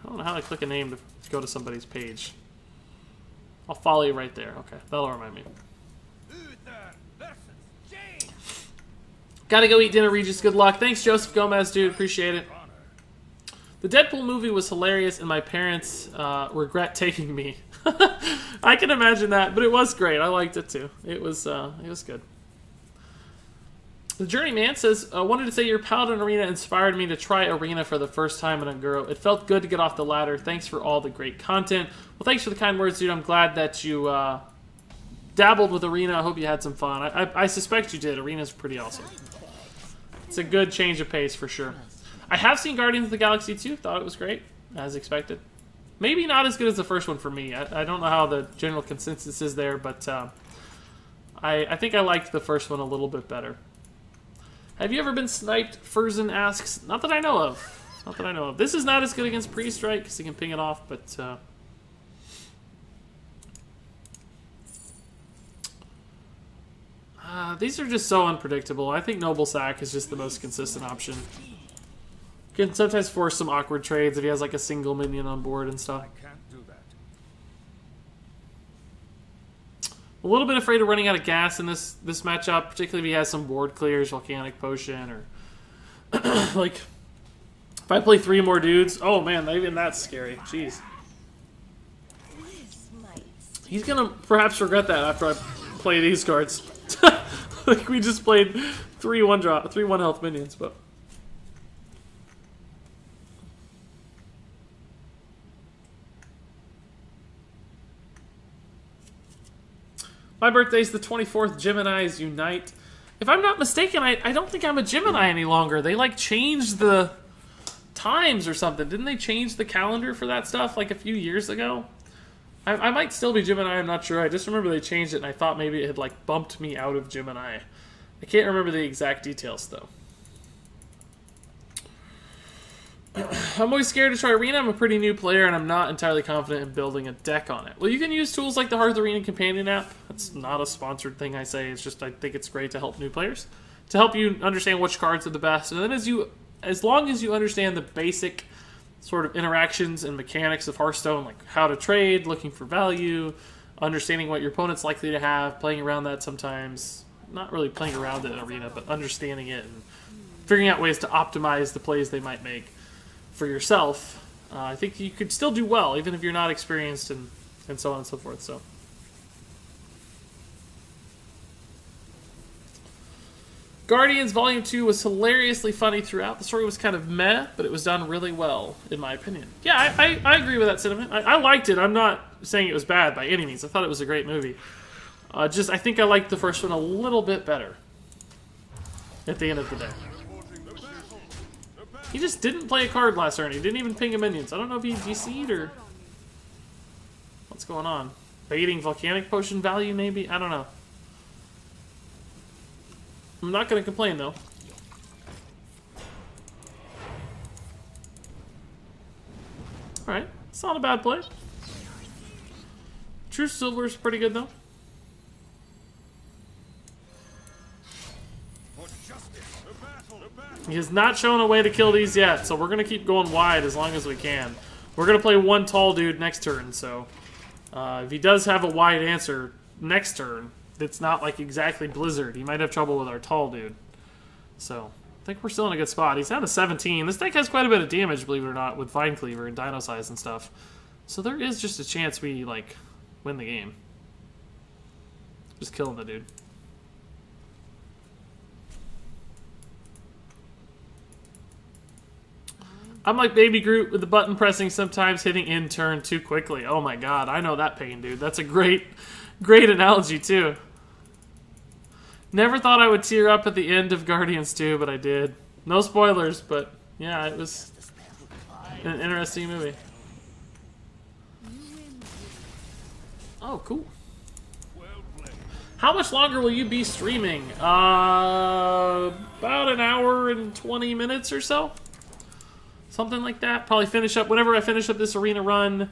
I don't know how to click a name to go to somebody's page. I'll follow you right there. Okay, that'll remind me. Gotta go eat dinner, Regis. Good luck. Thanks, Joseph Gomez, dude. Appreciate it. The Deadpool movie was hilarious, and my parents regret taking me. I can imagine that, but it was great. I liked it too. It was good. The Journeyman says, I wanted to say your Paladin Arena inspired me to try Arena for the first time in Unguro. It felt good to get off the ladder. Thanks for all the great content. Well, thanks for the kind words, dude. I'm glad that you dabbled with Arena. I hope you had some fun. I suspect you did. Arena's pretty awesome. It's a good change of pace for sure. I have seen Guardians of the Galaxy 2. Thought it was great, as expected. Maybe not as good as the first one for me. I don't know how the general consensus is there, but I think I liked the first one a little bit better. Have you ever been sniped? Furzen asks. Not that I know of. Not that I know of. This is not as good against pre-strike because he can ping it off, but these are just so unpredictable. I think Noble Sack is just the most consistent option. Can sometimes force some awkward trades if he has like a single minion on board and stuff. A little bit afraid of running out of gas in this matchup, particularly if he has some board clears, Volcanic Potion, or like if I play 3 more dudes. Oh man, even that's scary. Jeez. He's gonna perhaps regret that after I play these cards. Like we just played 3 1 health minions, but. My birthday's the 24th. Geminis unite. If I'm not mistaken, I don't think I'm a Gemini any longer. They like changed the times or something. Didn't they change the calendar for that stuff like a few years ago? I might still be Gemini, I'm not sure. I just remember they changed it and I thought maybe it had like bumped me out of Gemini. I can't remember the exact details though. I'm always scared to try Arena. I'm a pretty new player, and I'm not entirely confident in building a deck on it. Well, you can use tools like the Hearth Arena Companion app. That's not a sponsored thing I say. It's just I think it's great to help new players. To help you understand which cards are the best. And then as long as you understand the basic sort of interactions and mechanics of Hearthstone, like how to trade, looking for value, understanding what your opponent's likely to have, playing around that sometimes. Not really playing around it in Arena, but understanding it and figuring out ways to optimize the plays they might make for yourself, I think you could still do well, even if you're not experienced and so on and so forth. So, Guardians Volume 2 was hilariously funny throughout. The story was kind of meh, but it was done really well, in my opinion. Yeah, I agree with that sentiment. I liked it. I'm not saying it was bad by any means. I thought it was a great movie. I think I liked the first one a little bit better at the end of the day. He just didn't play a card last turn. He didn't even ping a minions. I don't know if he DC'd or what's going on. Baiting Volcanic Potion value, maybe? I don't know. I'm not going to complain, though. Alright. It's not a bad play. True Silver's pretty good, though. He has not shown a way to kill these yet, so we're going to keep going wide as long as we can. We're going to play 1 tall dude next turn, so if he does have a wide answer next turn, it's not like exactly Blizzard. He might have trouble with our tall dude. So, I think we're still in a good spot. He's down to 17. This deck has quite a bit of damage, believe it or not, with Vinecleaver and Dino Size and stuff. So there is just a chance we, like, win the game. Just killing the dude. I'm like Baby Groot with the button pressing, sometimes hitting end turn too quickly. Oh my god, I know that pain, dude. That's a great analogy, too. Never thought I would tear up at the end of Guardians 2, but I did. No spoilers, but yeah, it was an interesting movie. Oh, cool. How much longer will you be streaming? About an hour and 20 minutes or so. Something like that. Probably finish up, whenever I finish up this arena run,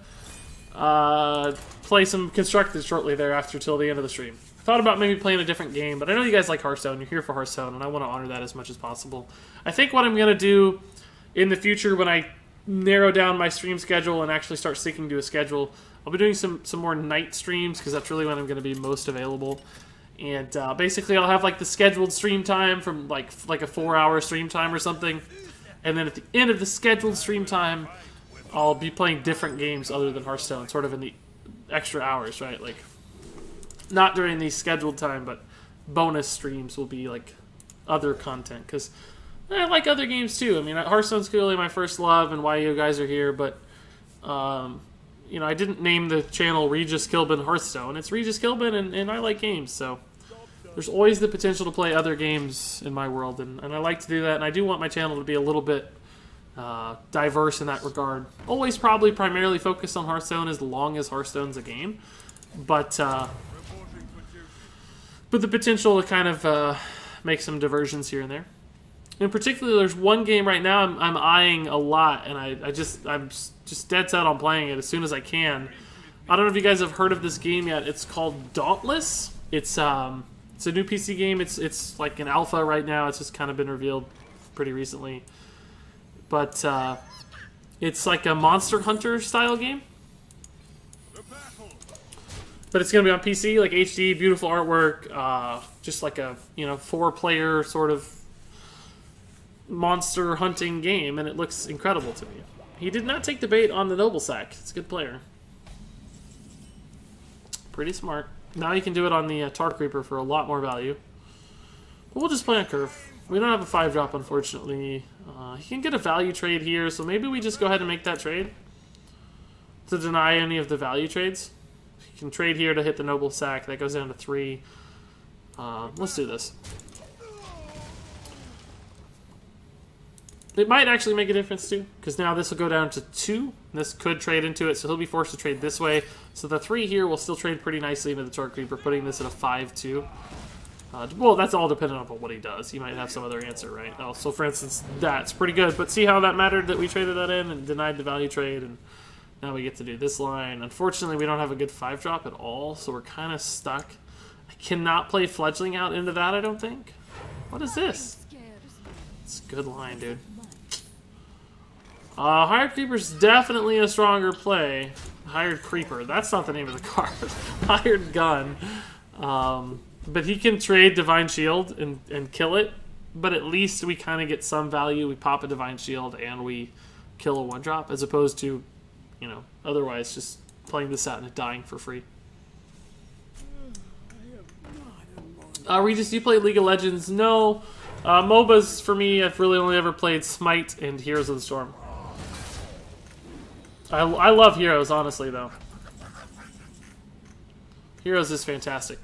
play some Constructed shortly thereafter till the end of the stream. Thought about maybe playing a different game, but I know you guys like Hearthstone. You're here for Hearthstone, and I want to honor that as much as possible. I think what I'm going to do in the future when I narrow down my stream schedule and actually start sticking to a schedule, I'll be doing some more night streams because that's really when I'm going to be most available. And basically I'll have like the scheduled stream time from like a 4-hour stream time or something. And then at the end of the scheduled stream time, I'll be playing different games other than Hearthstone, sort of in the extra hours, right? Like, not during the scheduled time, but bonus streams will be like other content. Because I like other games too. I mean, Hearthstone's clearly my first love and why you guys are here, but, you know, I didn't name the channel Regis Kilbin Hearthstone. It's Regis Kilbin, and I like games, so there's always the potential to play other games in my world, and I like to do that, and I do want my channel to be a little bit diverse in that regard. Always probably primarily focused on Hearthstone as long as Hearthstone's a game, but With the potential to kind of make some diversions here and there. In particular, there's one game right now I'm eyeing a lot, and I'm just dead set on playing it as soon as I can. I don't know if you guys have heard of this game yet. It's called Dauntless. It's a new PC game. It's like an alpha right now. It's just kind of been revealed pretty recently. But it's like a Monster Hunter style game. But it's going to be on PC, like HD, beautiful artwork, just like a 4-player sort of monster hunting game, and it looks incredible to me. He did not take the bait on the Noble Sack. It's a good player. Pretty smart. Now you can do it on the Tar Creeper for a lot more value. But we'll just play on Curve. We don't have a 5-drop, unfortunately. He can get a value trade here, so maybe we just go ahead and make that trade to deny any of the value trades. He can trade here to hit the Noble Sack. That goes down to 3. Let's do this. It might actually make a difference too, because now this will go down to 2. This could trade into it, so he'll be forced to trade this way. So the 3 here will still trade pretty nicely into the Tar Creeper, putting this at a 5-2. Well, that's all dependent upon what he does. He might have some other answer, right? Oh, so for instance, that's pretty good. But see how that mattered that we traded that in and denied the value trade, and now we get to do this line. Unfortunately, we don't have a good 5-drop at all, so we're kind of stuck. I cannot play Fledgling out into that, I don't think. What is this? It's a good line, dude. Hired Creeper's definitely a stronger play. Hired Creeper. That's not the name of the card. Hired Gun. But he can trade Divine Shield and kill it. But at least we kind of get some value. We pop a Divine Shield and we kill a 1-drop. As opposed to, otherwise just playing this out and it dying for free. Regis, do you play League of Legends? No. MOBAs, for me, I've really only ever played Smite and Heroes of the Storm. I love Heroes, honestly, though. Heroes is fantastic.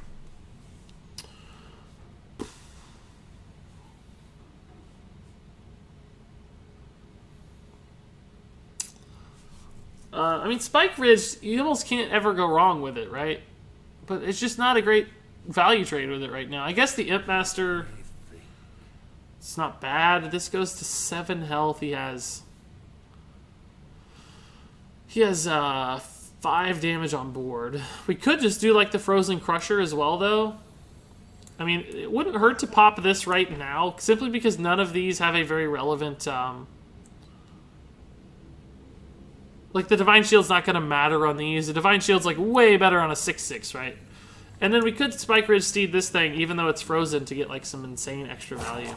I mean, Spike Ridge, you almost can't ever go wrong with it, right? But it's just not a great value trade with it right now. I guess the Imp Master, it's not bad. This goes to 7 health. He has 5 damage on board. We could just do like the Frozen Crusher as well, though. I mean, it wouldn't hurt to pop this right now, simply because none of these have a very relevant... like, the Divine Shield's not going to matter on these. The Divine Shield's, like, way better on a 6/6, right? And then we could Spike Ridge Steed this thing, even though it's frozen, to get, like, some insane extra value.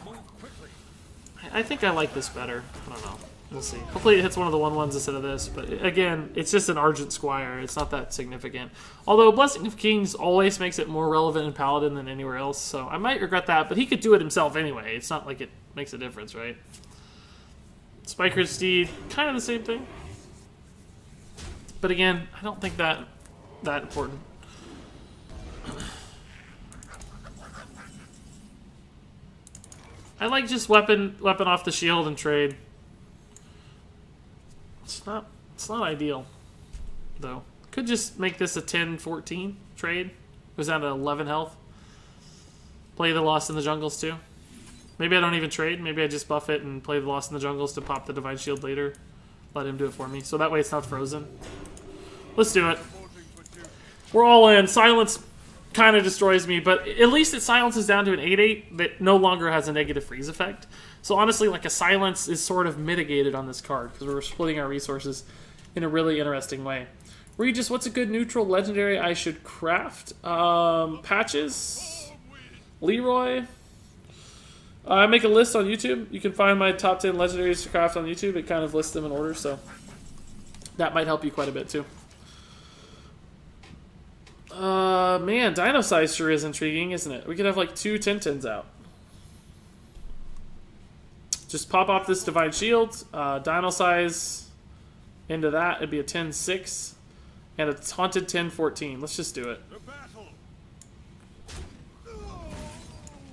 I think I like this better. I don't know. We'll see. Hopefully it hits one of the 1/1s instead of this. But, again, it's just an Argent Squire. It's not that significant. Although Blessing of Kings always makes it more relevant in Paladin than anywhere else. So I might regret that, but he could do it himself anyway. It's not like it makes a difference, right? Spike Ridge Steed, kind of the same thing. But again, I don't think that important. I like just weapon off the shield and trade. It's not ideal, though. Could just make this a 10-14 trade. Goes down to 11 health. Play the Lost in the Jungles too. Maybe I don't even trade. Maybe I just buff it and play the Lost in the Jungles to pop the Divine Shield later. Let him do it for me. So that way it's not frozen. Let's do it. We're all in. Silence kind of destroys me, but at least it silences down to an 8/8 that no longer has a negative freeze effect. So honestly, like, a silence is sort of mitigated on this card because we're splitting our resources in a really interesting way. Regis, what's a good neutral legendary I should craft? Patches? Leroy? I make a list on YouTube. You can find my top 10 legendaries to craft on YouTube. It kind of lists them in order, so that might help you quite a bit too. Man, Dino Size sure is intriguing, isn't it? We could have like 2 10-10s out. Just pop off this Divine Shield, Dino Size into that. It'd be a 10-6 and a Haunted 10-14. Let's just do it.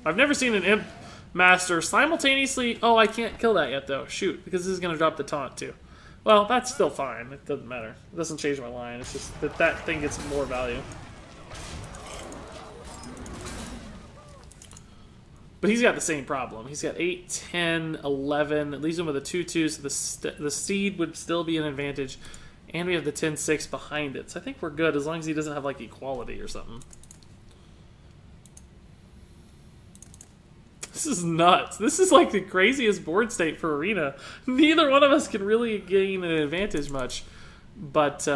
I've never seen an Imp Master simultaneously... Oh, I can't kill that yet, though. Shoot, because this is going to drop the taunt, too. Well, that's still fine. It doesn't matter. It doesn't change my line. It's just that that thing gets more value. But he's got the same problem. He's got 8, 10, 11. It leaves him with a 2-2, so the seed would still be an advantage. And we have the 10-6 behind it. So I think we're good as long as he doesn't have, like, equality or something. This is nuts. This is, like, the craziest board state for Arena. Neither one of us can really gain an advantage much. But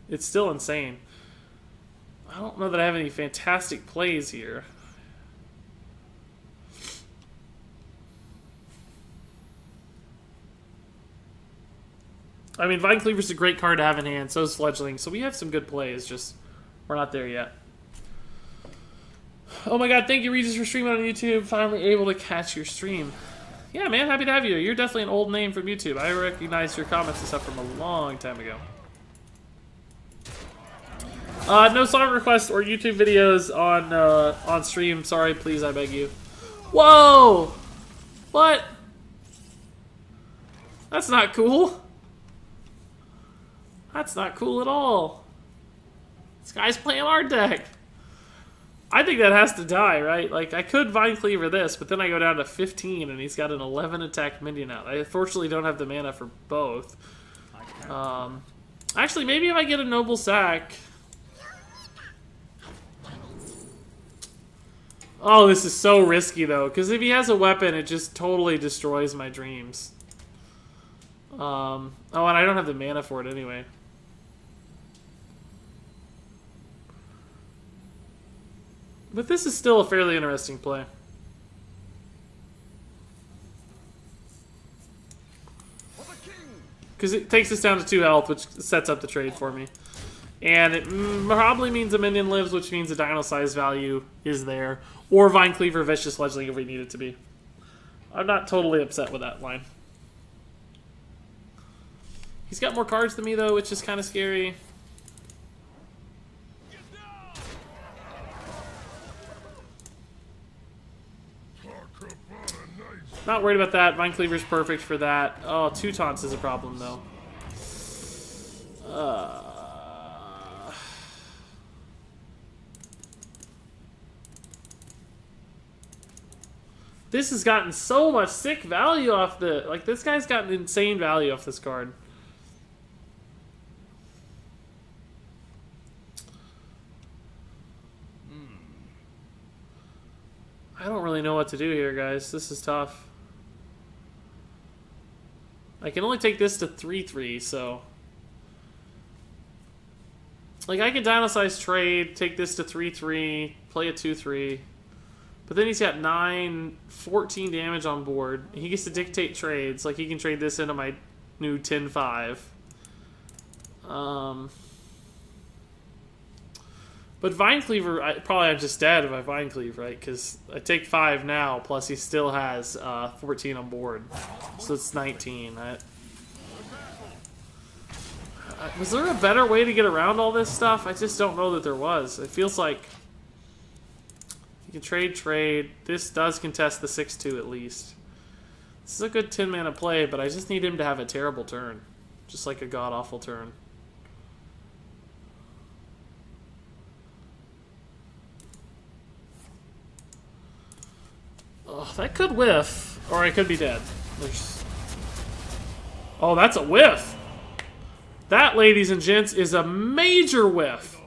it's still insane. I don't know that I have any fantastic plays here. I mean, Vinecleaver's a great card to have in hand, so is Fledgling. So we have some good plays, just we're not there yet. Oh my god, thank you, Regis, for streaming on YouTube. Finally able to catch your stream. Yeah, man, happy to have you. You're definitely an old name from YouTube. I recognize your comments and stuff from a long time ago. No song requests or YouTube videos on stream. Sorry, please, I beg you. Whoa! What? That's not cool. That's not cool at all. This guy's playing our deck. I think that has to die, right? Like, I could Vinecleaver this, but then I go down to 15, and he's got an 11 attack minion out. I unfortunately don't have the mana for both. Actually, maybe if I get a Noble Sack... Oh, this is so risky, though, because if he has a weapon, it just totally destroys my dreams. Oh, and I don't have the mana for it anyway. But this is still a fairly interesting play. Because it takes us down to 2 health, which sets up the trade for me. And it probably means a minion lives, which means the dino size value is there. Or Vinecleaver Vicious Fledgling if we need it to be. I'm not totally upset with that line. He's got more cards than me, though, which is kind of scary. Not worried about that. Vinecleaver's perfect for that. Oh, 2 taunts is a problem, though. This has gotten so much sick value off the... Like, this guy's gotten insane value off this card. I don't really know what to do here, guys. This is tough. I can only take this to 3-3, so... Like, I could dino size trade, take this to 3-3, play a 2-3. But then he's got 14 damage on board. He gets to dictate trades. Like, he can trade this into my new 10-5. But Vinecleaver, I'm just dead if I Vinecleave, right? Because I take 5 now, plus he still has 14 on board. So it's 19. Was there a better way to get around all this stuff? I just don't know that there was. It feels like you can trade. This does contest the 6-2 at least. This is a good 10 mana play, but I just need him to have a terrible turn. Just like a god-awful turn. Oh, that could whiff. Or I could be dead. Oh, that's a whiff! That, ladies and gents, is a major whiff.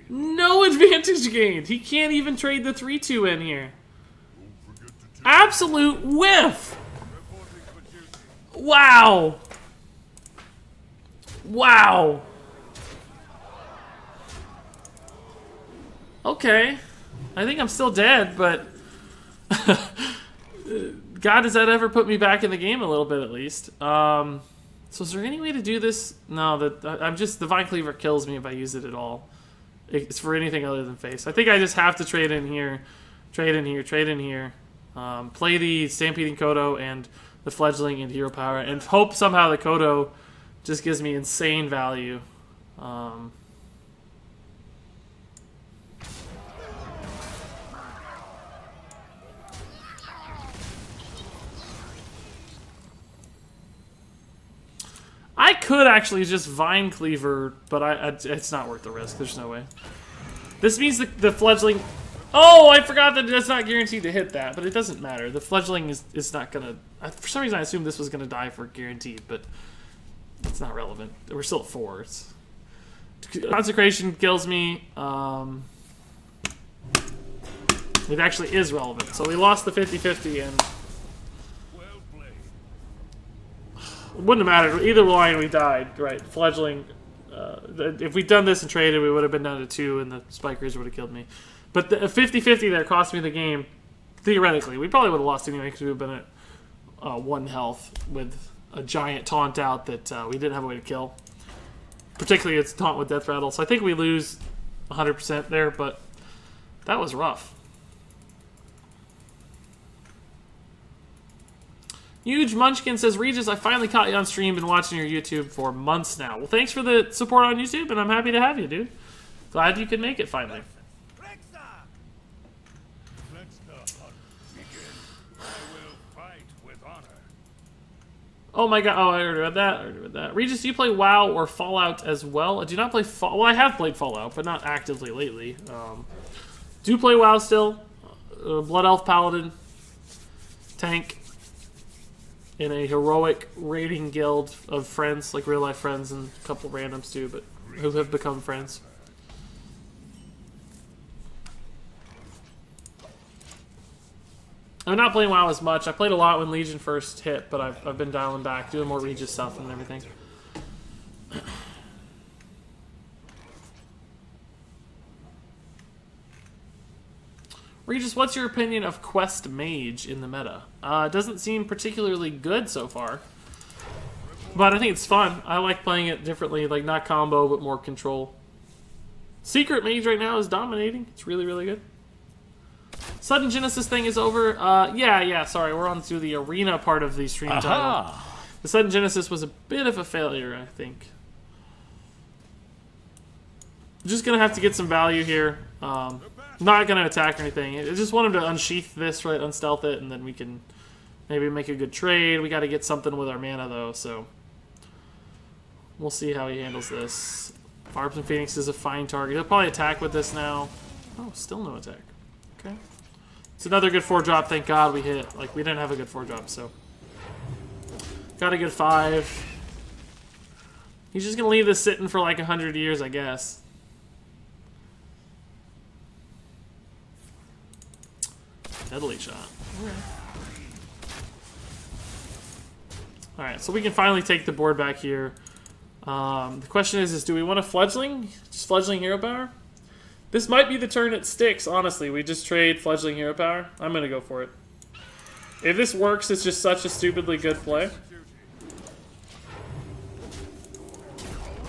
No advantage gained. He can't even trade the 3-2 in here. Absolute whiff! Wow! Wow! Okay. I think I'm still dead, but... God, does that ever put me back in the game a little bit, at least? So is there any way to do this? No, the Vinecleaver kills me if I use it at all. It's for anything other than face. I think I just have to trade in here, trade in here, trade in here. Play the Stampeding Kodo and the Fledgling and Hero Power, and hope somehow the Kodo just gives me insane value. I could actually just Vinecleaver, but it's not worth the risk. There's no way. This means the Fledgling... Oh, I forgot that it's not guaranteed to hit that, but it doesn't matter. The fledgling is not gonna... For some reason, I assumed this was gonna die for guaranteed, but it's not relevant. We're still at 4. Consecration kills me. It actually is relevant. So we lost the 50-50, and it wouldn't have mattered. Either line, we died, right? Fledgling. If we'd done this and traded, we would have been down to 2, and the spikers would have killed me. But the 50-50 there cost me the game. Theoretically, we probably would have lost anyway because we would have been at 1 health with a giant taunt out that we didn't have a way to kill. Particularly, it's taunt with death rattle. So I think we lose 100% there, but that was rough. Huge Munchkin says, Regis, I finally caught you on stream. Been watching your YouTube for months now. Well, thanks for the support on YouTube, and I'm happy to have you, dude. Glad you could make it finally. Oh my god, oh, I already read that. Regis, do you play WoW or Fallout as well? I do not play Fallout. Well, I have played Fallout, but not actively lately. Do play WoW still. Blood Elf Paladin. Tank. In a heroic raiding guild of friends, like real life friends, and a couple randoms too, but who have become friends. I'm not playing WoW as much. I played a lot when Legion first hit, but I've been dialing back, doing more Regis stuff and everything. Regis, what's your opinion of Quest Mage in the meta? It doesn't seem particularly good so far, but I think it's fun. I like playing it differently, like not combo, but more control. Secret Mage right now is dominating. It's really, really good. Sudden Genesis thing is over. Yeah, sorry, we're on to the arena part of the stream title. The Sudden Genesis was a bit of a failure, I think. Just gonna have to get some value here. Not gonna attack or anything. I just want him to unsheath this, right, unstealth it, and then we can maybe make a good trade. We gotta get something with our mana, though, so we'll see how he handles this. Barbs and Phoenix is a fine target. He'll probably attack with this now. Oh, still no attack. Okay. It's another good 4-drop. Thank God we hit. Like, we didn't have a good 4-drop, so. Got a good 5. He's just gonna leave this sitting for like 100 years, I guess. Deadly shot. Alright, so we can finally take the board back here. The question is do we want a fledgling? Just fledgling hero power? This might be the turn it sticks, honestly. We just trade fledgling hero power. I'm gonna go for it. If this works, it's just such a stupidly good play.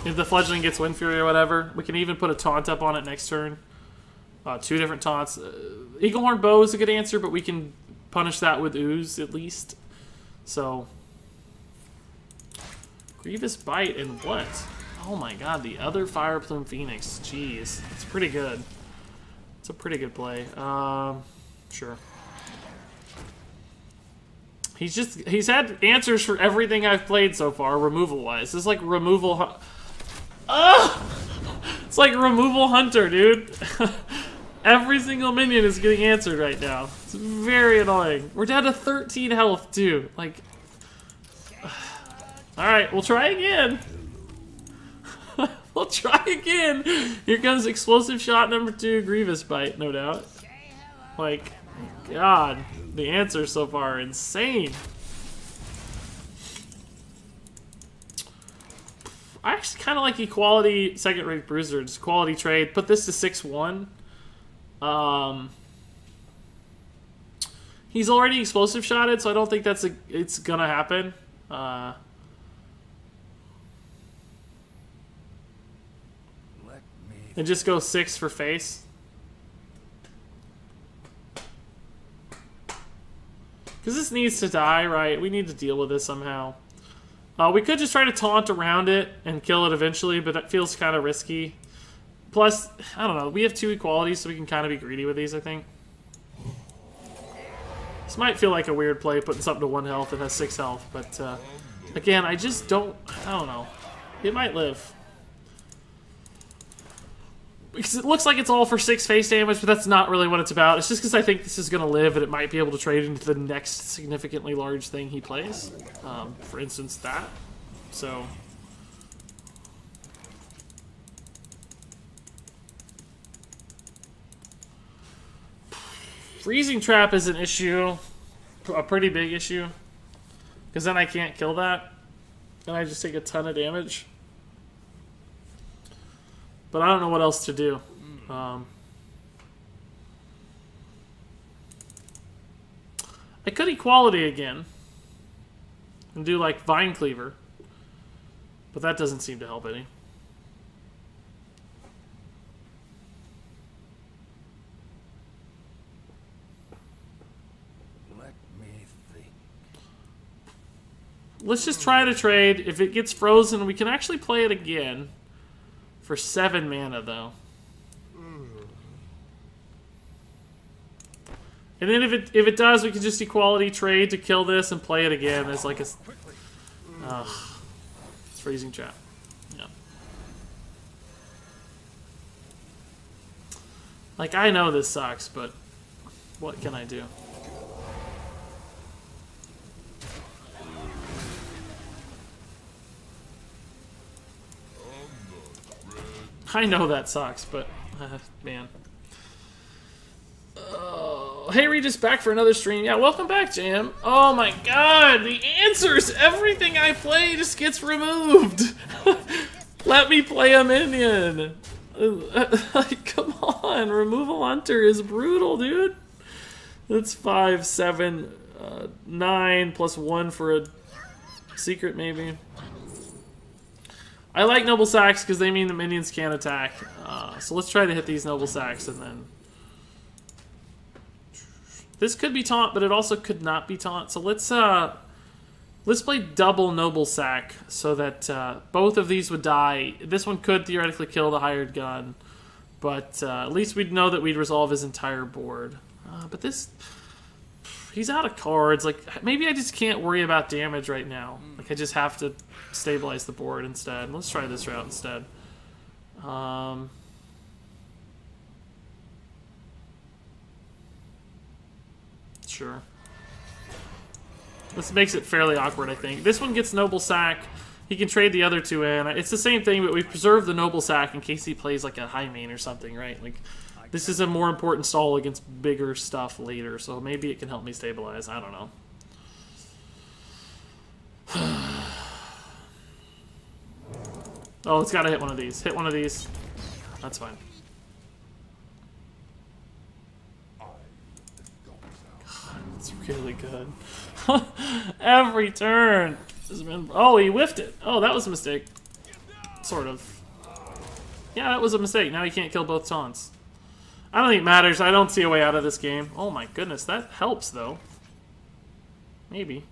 If the fledgling gets Wind Fury or whatever, we can even put a taunt up on it next turn. 2 different taunts. Eaglehorn Bow is a good answer, but we can punish that with Ooze at least. So, Grievous Bite and what? Oh my god, the other Fire Plume Phoenix. Jeez, it's pretty good. It's a pretty good play. Sure. He's had answers for everything I've played so far, removal-wise. This is like removal. It's like removal hunter, dude. Every single minion is getting answered right now. It's very annoying. We're down to 13 health, too. Like, alright, we'll try again. We'll try again. Here comes Explosive Shot number 2, Grievous Bite, no doubt. Like, God, the answers so far are insane. I actually kind of like Equality Second Rate Bruiser. Just quality trade. Put this to 6-1. He's already explosive shotted, so I don't think it's gonna happen. And just go 6 for face. Because this needs to die, right? We need to deal with this somehow. We could just try to taunt around it and kill it eventually, but that feels kind of risky. Plus, I don't know, we have 2 equalities, so we can kind of be greedy with these, I think. This might feel like a weird play, putting something to 1 health that has 6 health, but again, I just don't, I don't know. It might live. because it looks like it's all for 6 face damage, but that's not really what it's about. It's just because I think this is going to live and it might be able to trade into the next significantly large thing he plays. For instance, that. So... Freezing Trap is an issue. A pretty big issue. Because then I can't kill that. And I just take a ton of damage. But I don't know what else to do. I could Equality again. And do like Vinecleaver. But that doesn't seem to help any. Let me think. Let's just try to trade. If it gets frozen, we can actually play it again. For 7 mana, though. And then if it does, we can just Equality trade to kill this and play it again as like a... it's Freezing Trap. Yeah. Like, I know this sucks, but what can I do? I know that sucks, but man. Hey, Regis, back for another stream. Yeah, welcome back, Jam. Oh my god, the answers! Everything I play just gets removed! Let me play a minion! Like, come on, Removal Hunter is brutal, dude. That's 5, 7, 9, plus 1 for a secret, maybe. I like Noble Sacks because they mean the minions can't attack. So let's try to hit these Noble Sacks and then... This could be taunt, but it also could not be taunt. So let's play double Noble Sack so that both of these would die. This one could theoretically kill the hired gun, but at least we'd know that we'd resolve his entire board. But this... He's out of cards. Like, maybe I just can't worry about damage right now. Like, I just have to stabilize the board instead. Let's try this route instead. Sure. This makes it fairly awkward, I think. This one gets Noble Sack. He can trade the other 2 in. It's the same thing, but we preserve the Noble Sack in case he plays like a high main or something, right? Like, this is a more important stall against bigger stuff later, so maybe it can help me stabilize. I don't know. Oh, it's got to hit one of these. Hit one of these. That's fine. God, it's really good. Every turn. Oh, he whiffed it. Oh, that was a mistake. Sort of. Yeah, that was a mistake. Now he can't kill both taunts. I don't think it matters. I don't see a way out of this game. Oh my goodness, that helps though. Maybe.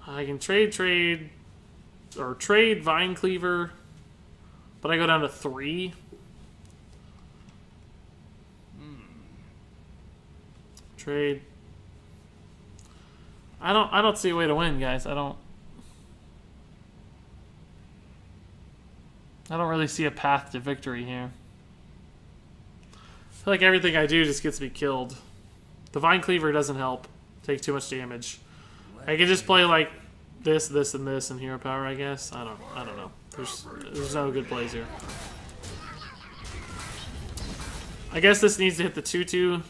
I can trade Vinecleaver, but I go down to 3. Trade. I don't see a way to win, guys. I don't really see a path to victory here. I feel like everything I do just gets me killed. The Vinecleaver doesn't help. Take too much damage. I can just play like this, this, and this, and hero power, I guess. I don't know. There's no good plays here. I guess this needs to hit the 2/2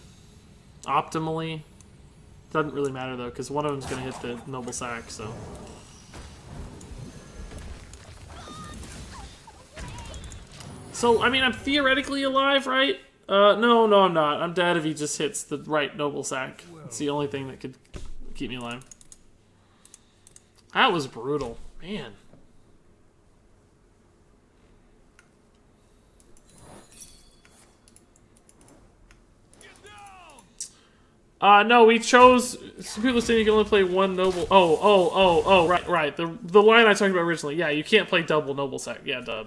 optimally. Doesn't really matter though, because one of them's gonna hit the Noble Sack, so. So, I mean, I'm theoretically alive, right? No, I'm not. I'm dead if he just hits the right Noble Sack. It's the only thing that could keep me alive. That was brutal. Man. No, we chose... Some people saying you can only play one Noble... Oh, right. The line I talked about originally. Yeah, you can't play double Noble Sack. Yeah, duh.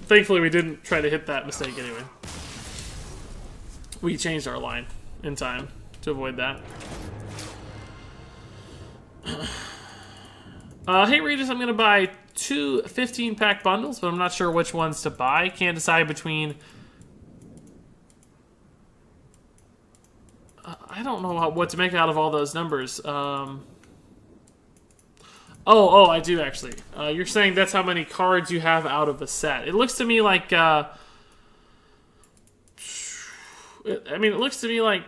Thankfully, we didn't try to hit that mistake anyway. We changed our line in time to avoid that. Hey Regis, I'm going to buy 2 15-pack bundles, but I'm not sure which ones to buy. Can't decide between... I don't know what to make out of all those numbers. Oh, I do actually. You're saying that's how many cards you have out of a set. It looks to me like... it looks to me like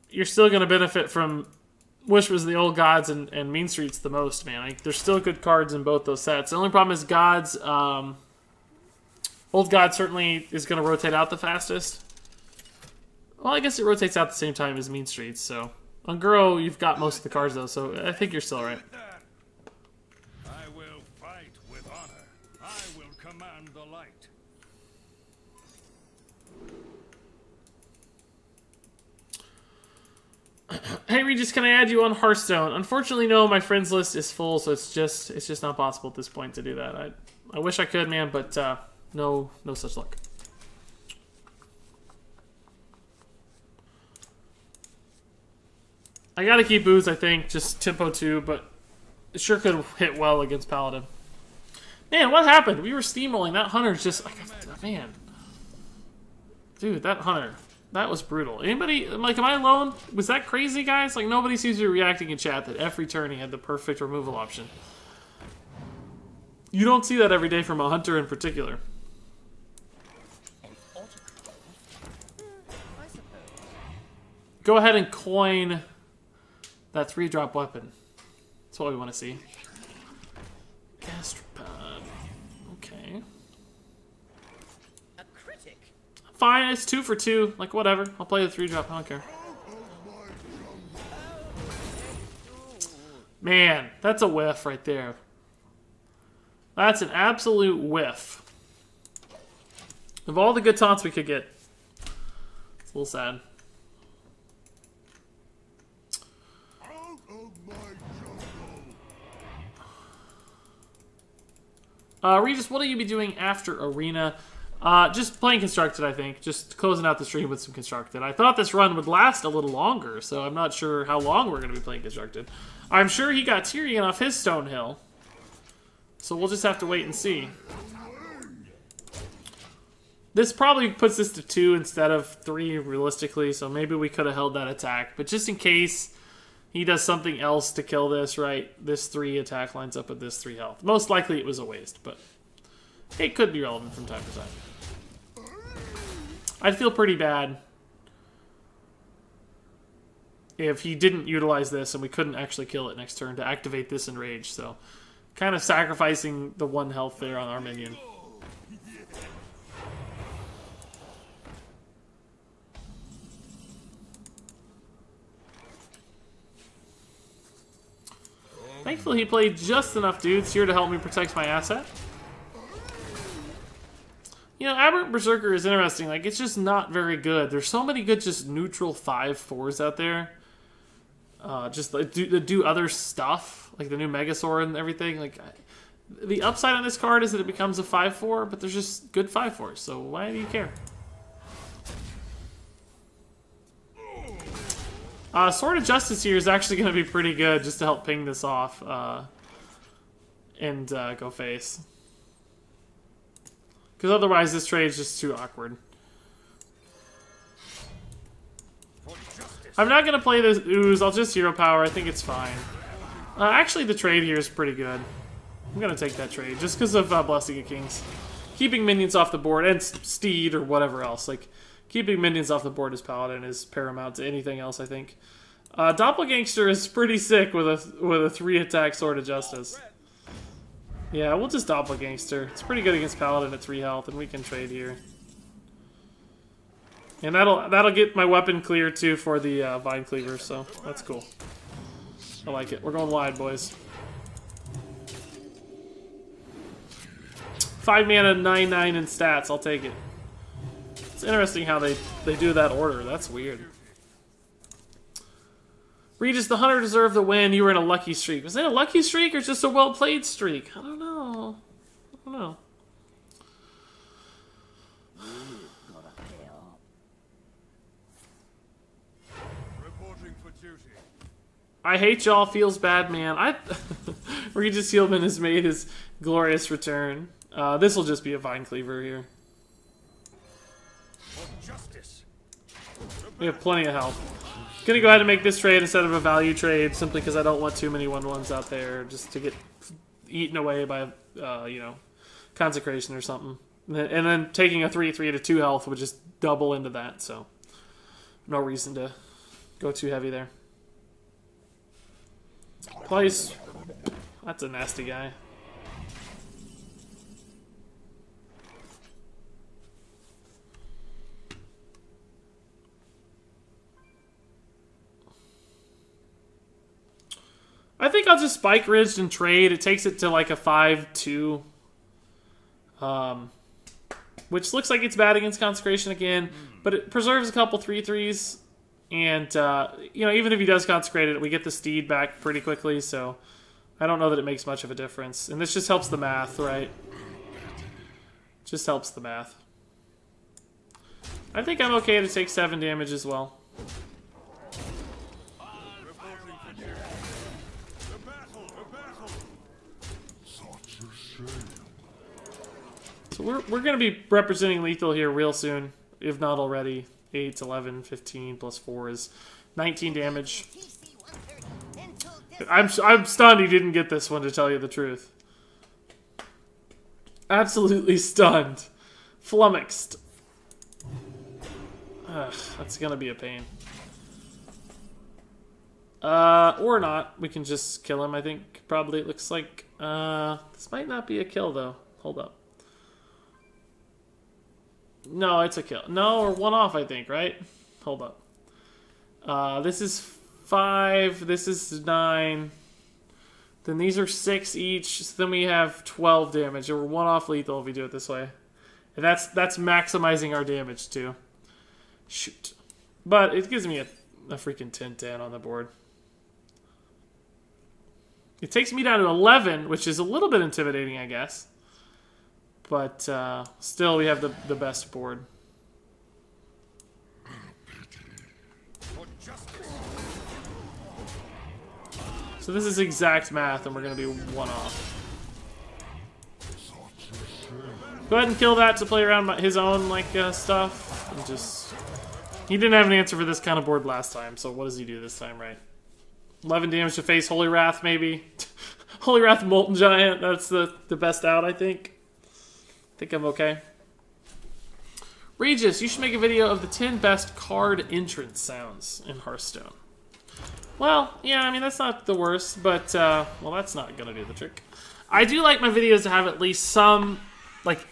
you're still going to benefit from... Which was the Old Gods and Mean Streets the most, man. Like, there's still good cards in both those sets. The only problem is Gods... Old God certainly is going to rotate out the fastest. Well, I guess it rotates out at the same time as Mean Streets, so... On Guro, you've got most of the cards, though, so I think you're still right. I will fight with honor. I will command the light. Hey Regis, can I add you on Hearthstone? Unfortunately, no. My friends list is full, so it's just not possible at this point to do that. I wish I could, man, but no such luck. I gotta keep Ooze, I think, just tempo 2, but it sure could hit well against Paladin. Man, what happened? We were steamrolling. That Hunter's just like, man, dude, that Hunter. That was brutal. Anybody, like, am I alone? Was that crazy, guys? Like, nobody seems to be reacting in chat that F return he had the perfect removal option. You don't see that every day from a Hunter in particular. Go ahead and coin that 3-drop weapon. That's what we want to see. Gastropod. Okay. Fine, it's 2 for 2. Like, whatever. I'll play the 3-drop. I don't care. Man, that's a whiff right there. That's an absolute whiff. Of all the good taunts we could get. It's a little sad. Regis, what will you be doing after Arena? Just playing Constructed, I think. Just closing out the stream with some Constructed. I thought this run would last a little longer, so I'm not sure how long we're going to be playing Constructed. I'm sure he got Tyrion off his Stonehill. So we'll just have to wait and see. This probably puts this to 2 instead of 3, realistically, so maybe we could have held that attack. But just in case he does something else to kill this, right? This 3 attack lines up with this 3 health. Most likely it was a waste, but it could be relevant from time to time. I'd feel pretty bad if he didn't utilize this and we couldn't actually kill it next turn to activate this Enrage. So, kind of sacrificing the 1 health there on our minion. Thankfully, he played just enough dudes here to help me protect my asset. You know, Aberrant Berserker is interesting. Like, it's just not very good. There's so many good just neutral 5/4s out there. Just like, do other stuff, like the new Megasaur and everything. Like, the upside on this card is that it becomes a 5/4, but there's just good 5/4s, so why do you care? Sword of Justice here is actually going to be pretty good just to help ping this off and go face. Because otherwise this trade is just too awkward. I'm not going to play this Ooze. I'll just Hero Power. I think it's fine. Actually, the trade here is pretty good. I'm going to take that trade just because of Blessing of Kings. Keeping minions off the board, and Steed or whatever else. Like, keeping minions off the board as Paladin is paramount to anything else, I think. Doppelgangster is pretty sick with a 3-attack Sword of Justice. Yeah, we'll just Doppelgangster. It's pretty good against Paladin at 3 health, and we can trade here. And that'll get my weapon clear too for the Vinecleaver, so that's cool. I like it. We're going wide, boys. 5 mana, 9/9 in stats. I'll take it. It's interesting how they do that order. That's weird. Regis, the Hunter deserved the win. You were in a lucky streak. Was it a lucky streak or just a well-played streak? I don't know. I don't know. Reporting for duty. I hate y'all. Feels bad, man. Regis Steelman has made his glorious return. This will just be a Vinecleaver here. We have plenty of health. Gonna go ahead and make this trade instead of a value trade, simply because I don't want too many 1/1s out there just to get eaten away by, you know, Consecration or something. And then taking a 3/3 to 2 health would just double into that, so no reason to go too heavy there. Place. That's a nasty guy. I think I'll just Spike Ridged and trade. It takes it to like a 5/2. Which looks like it's bad against Consecration again, but it preserves a couple 3/3s. And, you know, even if he does Consecrate it, we get the Steed back pretty quickly, so I don't know that it makes much of a difference. And this just helps the math, right? Just helps the math. I think I'm okay to take 7 damage as well. So we're going to be representing lethal here real soon, if not already. 8, 11, 15 plus 4 is 19 damage. I'm stunned he didn't get this one, to tell you the truth. Absolutely stunned. Flummoxed. Ugh, that's going to be a pain. Or not. We can just kill him, I think. Probably it looks like. This might not be a kill, though. Hold up. No, it's a kill. No, or 1 off, I think, right? Hold up. This is 5. This is 9. Then these are 6 each. So then we have 12 damage. Or 1 off lethal if we do it this way. And that's maximizing our damage, too. Shoot. But it gives me a freaking 10-10 on the board. It takes me down to 11, which is a little bit intimidating, I guess. But still, we have the best board. So this is exact math, and we're going to be 1 off. Go ahead and kill that to play around his own stuff. And just he didn't have an answer for this kind of board last time, so what does he do this time, right? 11 damage to face Holy Wrath, maybe. Holy Wrath Molten Giant. That's the best out, I think. I think I'm okay. Regis, you should make a video of the 10 best card entrance sounds in Hearthstone. Well, yeah, I mean, that's not the worst, but, well, that's not going to do the trick. I do like my videos to have at least some,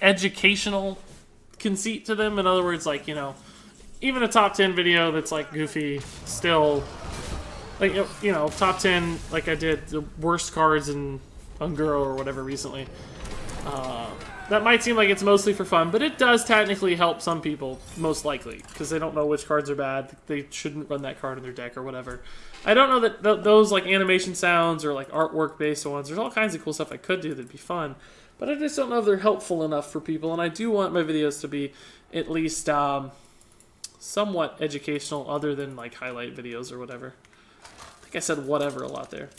educational conceit to them. In other words, you know, even a top 10 video that's, goofy, still, you know, top 10, like I did the worst cards in Unguro or whatever recently. That might seem like it's mostly for fun, but it does technically help some people, most likely, because they don't know which cards are bad. They shouldn't run that card in their deck or whatever. I don't know that those animation sounds or artwork-based ones, there's all kinds of cool stuff I could do that'd be fun, but I just don't know if they're helpful enough for people, and I do want my videos to be at least somewhat educational, other than highlight videos or whatever. I think I said whatever a lot there.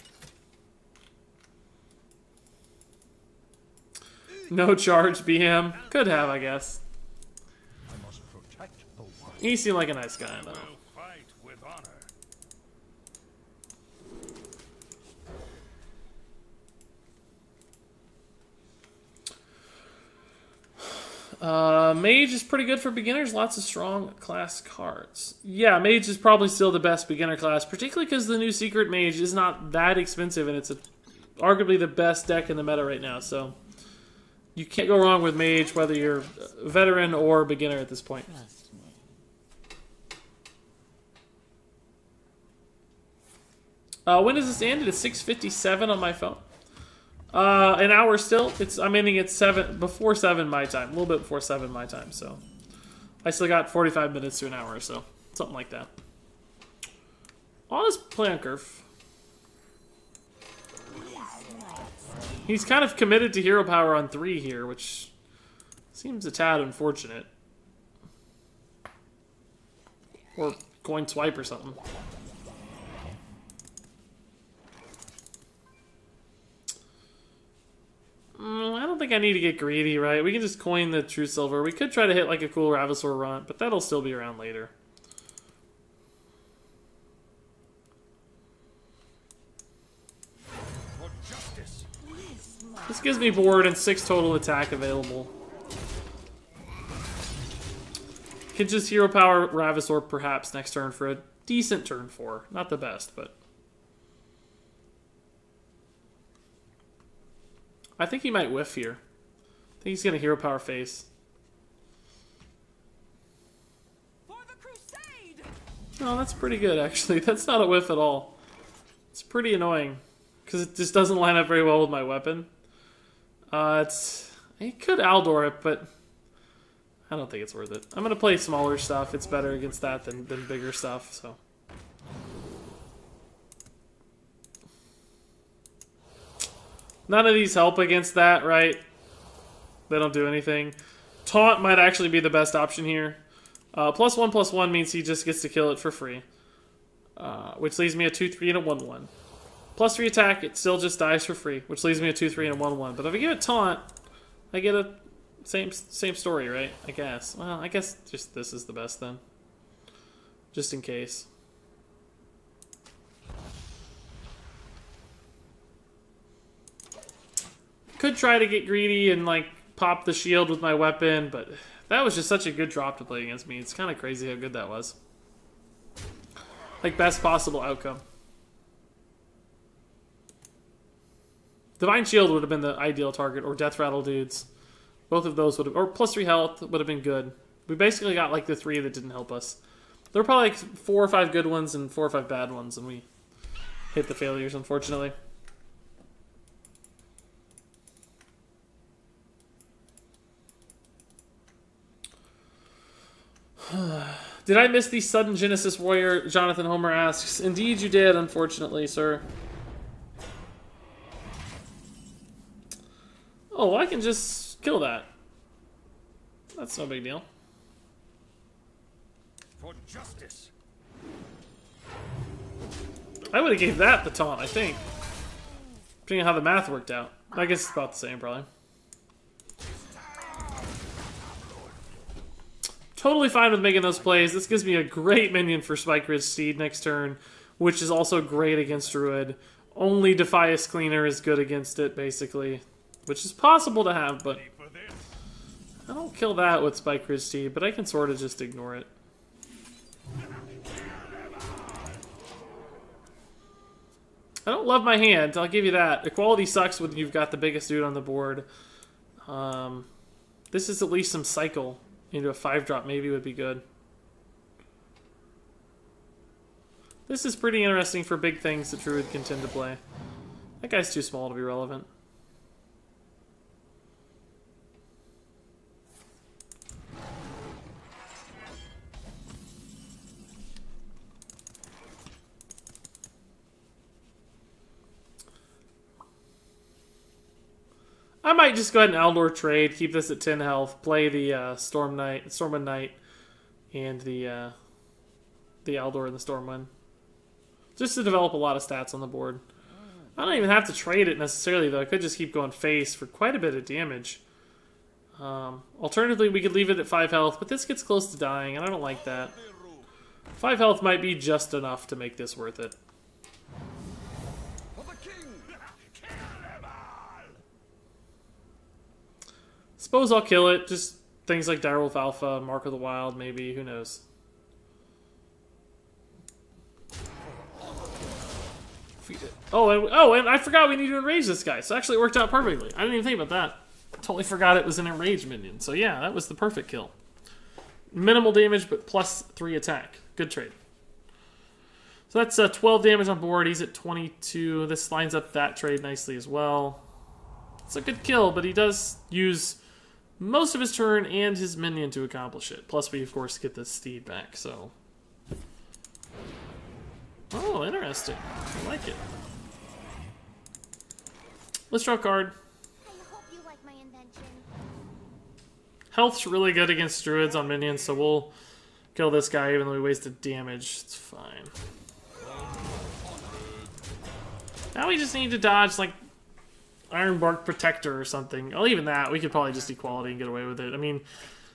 No charge, BM. Could have, I guess. He seemed like a nice guy, though. Mage is pretty good for beginners. Lots of strong class cards. Yeah, Mage is probably still the best beginner class, particularly because the new Secret Mage is not that expensive, and it's arguably the best deck in the meta right now, so you can't go wrong with Mage, whether you're a veteran or beginner at this point. When does this end? It is 6:57 on my phone. An hour still. I'm ending at 7, before 7 my time. A little bit before 7 my time, so I still got 45 minutes to an hour or so. Something like that. I'll just play on Curve. He's kind of committed to hero power on 3 here, which seems a tad unfortunate. Or coin swipe or something. think I need to get greedy, right? We can just coin the True Silver. We could try to hit like a cool Ravasaur runt, but that'll still be around later. This gives me board and 6 total attack available. Could just Hero Power Ravasaur perhaps next turn for a decent turn 4. Not the best, but... I think he might whiff here. I think he's going to Hero Power face. For the crusade! No, that's pretty good, actually. That's not a whiff at all. It's pretty annoying, because it just doesn't line up very well with my weapon. It could Aldor it, but I don't think it's worth it. I'm going to play smaller stuff. It's better against that than bigger stuff, so... None of these help against that, right? They don't do anything. Taunt might actually be the best option here. +1/+1 means he just gets to kill it for free. Which leaves me a 2/3 and a 1/1. +3 attack, it still just dies for free, which leaves me a 2/3 and a 1/1. But if I give it Taunt, I get a same story, right? I guess. Well, I guess just this is the best then. Just in case. Could try to get greedy and like pop the shield with my weapon, but that was just such a good drop to play against me. It's kind of crazy how good that was. Like best possible outcome. Divine Shield would have been the ideal target, or Death Rattle dudes. Both of those would have, or +3 health would have been good. We basically got like the 3 that didn't help us. There were probably like 4 or 5 good ones and 4 or 5 bad ones, and we hit the failures, unfortunately. Did I miss the sudden Genesis Warrior? Jonathan Homer asks. Indeed you did, unfortunately, sir. Oh, I can just kill that. That's no big deal. For justice. I would have gave that the taunt, I think. Depending on how the math worked out. I guess it's about the same, probably. Totally fine with making those plays. This gives me a great minion for Spike Ridge Steed next turn, which is also great against Druid. Only Defias Cleaner is good against it, basically. Which is possible to have, but... I don't kill that with Spike Ridge Steed, but I can sort of just ignore it. I don't love my hand, I'll give you that. Equality sucks when you've got the biggest dude on the board. This is at least some cycle. Into a 5-drop maybe would be good. This is pretty interesting for big things that Druid can tend to play. That guy's too small to be relevant. I might just go ahead and Aldor trade, keep this at 10 health, play the Stormwind Knight, and the Aldor and the Stormwind. Just to develop a lot of stats on the board. I don't even have to trade it necessarily, though. I could just keep going face for quite a bit of damage. Alternatively, we could leave it at 5 health, but this gets close to dying, and I don't like that. 5 health might be just enough to make this worth it. Suppose I'll kill it. Just things like Direwolf Alpha, Mark of the Wild, maybe. Who knows? Oh, and I forgot we need to enrage this guy. So actually it worked out perfectly. I didn't even think about that. Totally forgot it was an enraged minion. So yeah, that was the perfect kill. Minimal damage, but +3 attack. Good trade. So that's 12 damage on board. He's at 22. This lines up that trade nicely as well. It's a good kill, but he does use most of his turn and his minion to accomplish it. Plus we, of course, get the steed back, so... Oh, interesting. I like it. Let's draw a card. I hope you like my invention. Health's really good against druids on minions, so we'll kill this guy even though we wasted damage. It's fine. Now we just need to dodge, like, Ironbark Protector or something. Oh, even that, we could probably just equality and get away with it. I mean,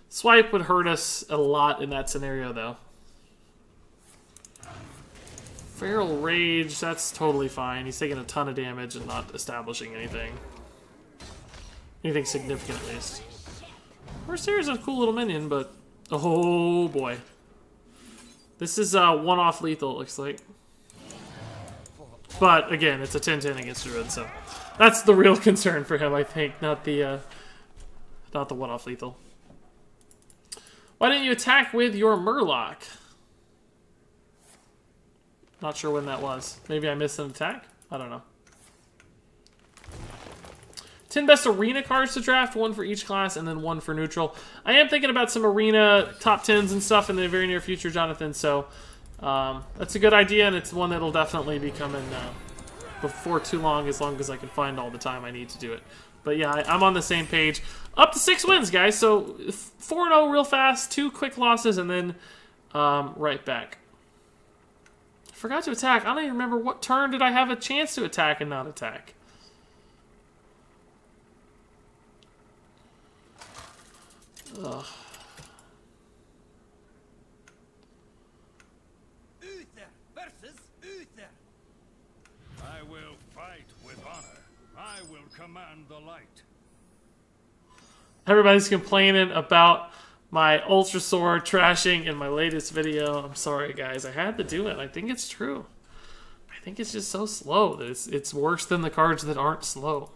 Swipe would hurt us a lot in that scenario, though. Feral Rage, that's totally fine. He's taking a ton of damage and not establishing anything. Anything significant, at least. Mercier's a cool little minion, but... Oh, boy. This is one-off lethal, it looks like. But, again, it's a 10-10 against Druid, so... That's the real concern for him, I think, not the one-off lethal. Why didn't you attack with your Murloc? Not sure when that was. Maybe I missed an attack? I don't know. 10 best arena cards to draft, 1 for each class and then 1 for neutral. I am thinking about some arena top 10s and stuff in the very near future, Jonathan, so that's a good idea, and it's one that'll definitely be coming before too long as I can find all the time I need to do it. But yeah, I'm on the same page. Up to 6 wins, guys, so 4-0 real fast, 2 quick losses, and then right back. I forgot to attack. I don't even remember what turn did I have a chance to attack and not attack. Ugh. Uther versus Uther. I will fight with honor. I will command the light. Everybody's complaining about my Ultra Sword trashing in my latest video. I'm sorry, guys. I had to do it. I think it's true. I think it's just so slow that it's worse than the cards that aren't slow.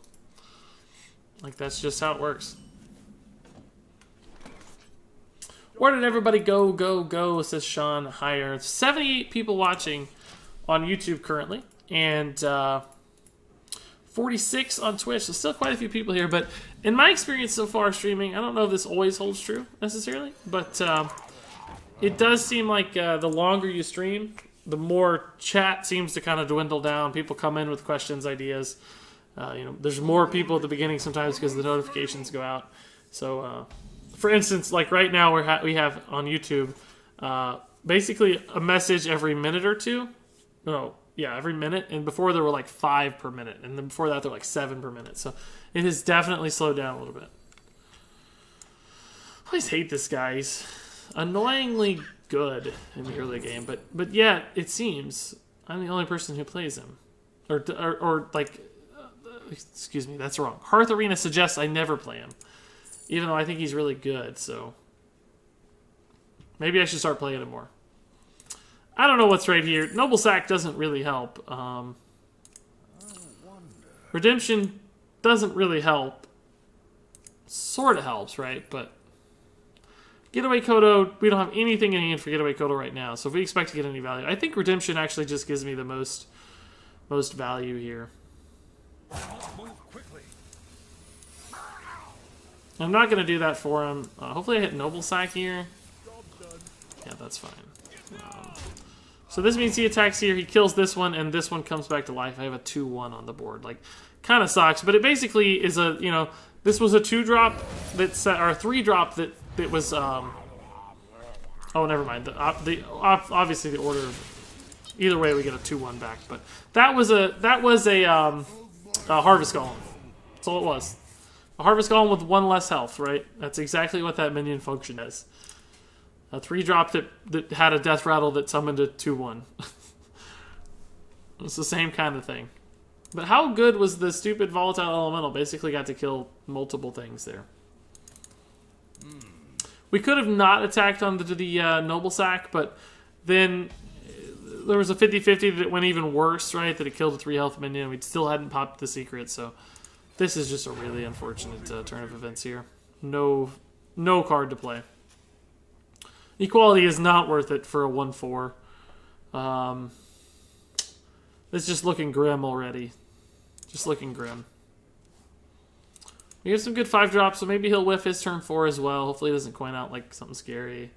Like, that's just how it works. Where did everybody go, go, go, says Sean Higher. 78 people watching on YouTube currently, and 46 on Twitch. So still quite a few people here, but in my experience so far streaming, I don't know if this always holds true necessarily, but it does seem like the longer you stream, the more chat seems to kind of dwindle down. People come in with questions, ideas. You know, there's more people at the beginning sometimes because the notifications go out. So, for instance, like right now we have on YouTube basically a message every minute or two. No, yeah, every minute. And before there were like 5 per minute, and then before that there were like 7 per minute. So it has definitely slowed down a little bit. I always hate this guy. He's annoyingly good in the early game, but yet it seems I'm the only person who plays him, or like, excuse me, that's wrong. Hearth Arena suggests I never play him, even though I think he's really good. So maybe I should start playing him more. I don't know what's right here. Noble Sack doesn't really help. Redemption doesn't really help. Sort of helps, right? But Getaway Kodo, we don't have anything in hand for Getaway Kodo right now. So if we expect to get any value, I think Redemption actually just gives me the most value here. Move quickly. I'm not going to do that for him. Hopefully I hit Noble Sack here. Yeah, that's fine. So this means he attacks here, he kills this one, and this one comes back to life. I have a 2-1 on the board. Like, kind of sucks, but it basically is a, you know, this was a 2-drop that or a 3-drop that was, oh, never mind. Obviously the order, either way we get a 2-1 back, but that was a Harvest Golem. That's all it was. A Harvest Golem with 1 less health, right? That's exactly what that minion function is. A 3-drop that had a death rattle that summoned a 2-1. It's the same kind of thing. But how good was the stupid Volatile Elemental? Basically got to kill multiple things there. We could have not attacked onto the Noble Sack, but then there was a 50-50 that went even worse, right? That it killed a 3-health minion. We still hadn't popped the secret, so this is just a really unfortunate turn of events here. No card to play. Equality is not worth it for a 1-4. It's just looking grim already. Just looking grim. We have some good 5-drops, so maybe he'll whiff his turn 4 as well. Hopefully he doesn't coin out like something scary.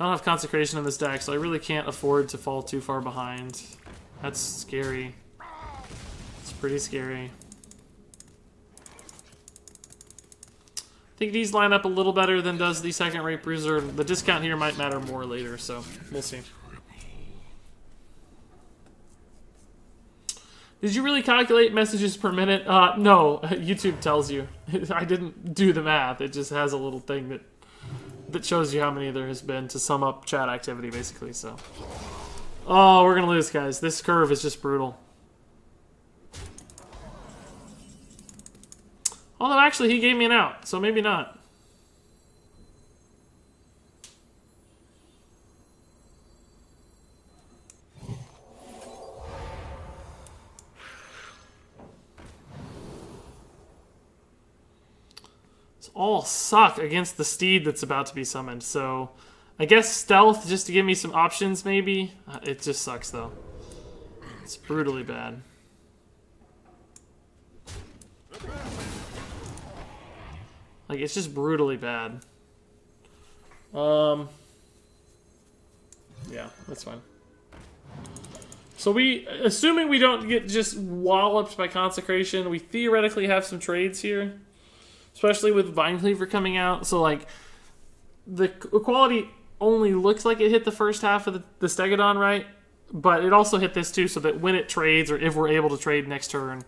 I don't have Consecration in this deck, so I really can't afford to fall too far behind. That's scary. It's pretty scary. I think these line up a little better than does the second-rate Bruiser. The discount here might matter more later, so we'll see. Did you really calculate messages per minute? No, YouTube tells you. I didn't do the math. It just has a little thing that shows you how many there has been to sum up chat activity, basically. So, oh, we're gonna lose, guys. This curve is just brutal. Although, actually, he gave me an out, so maybe not. All suck against the steed that's about to be summoned, so I guess stealth just to give me some options, maybe. It just sucks, though. It's brutally bad. Like, it's just brutally bad. Yeah, that's fine. So assuming we don't get just walloped by Consecration, we theoretically have some trades here. Especially with Vinecleaver coming out. So, like, the quality only looks like it hit the first half of the Stegodon, right? But it also hit this, too, so that when it trades, or if we're able to trade next turn...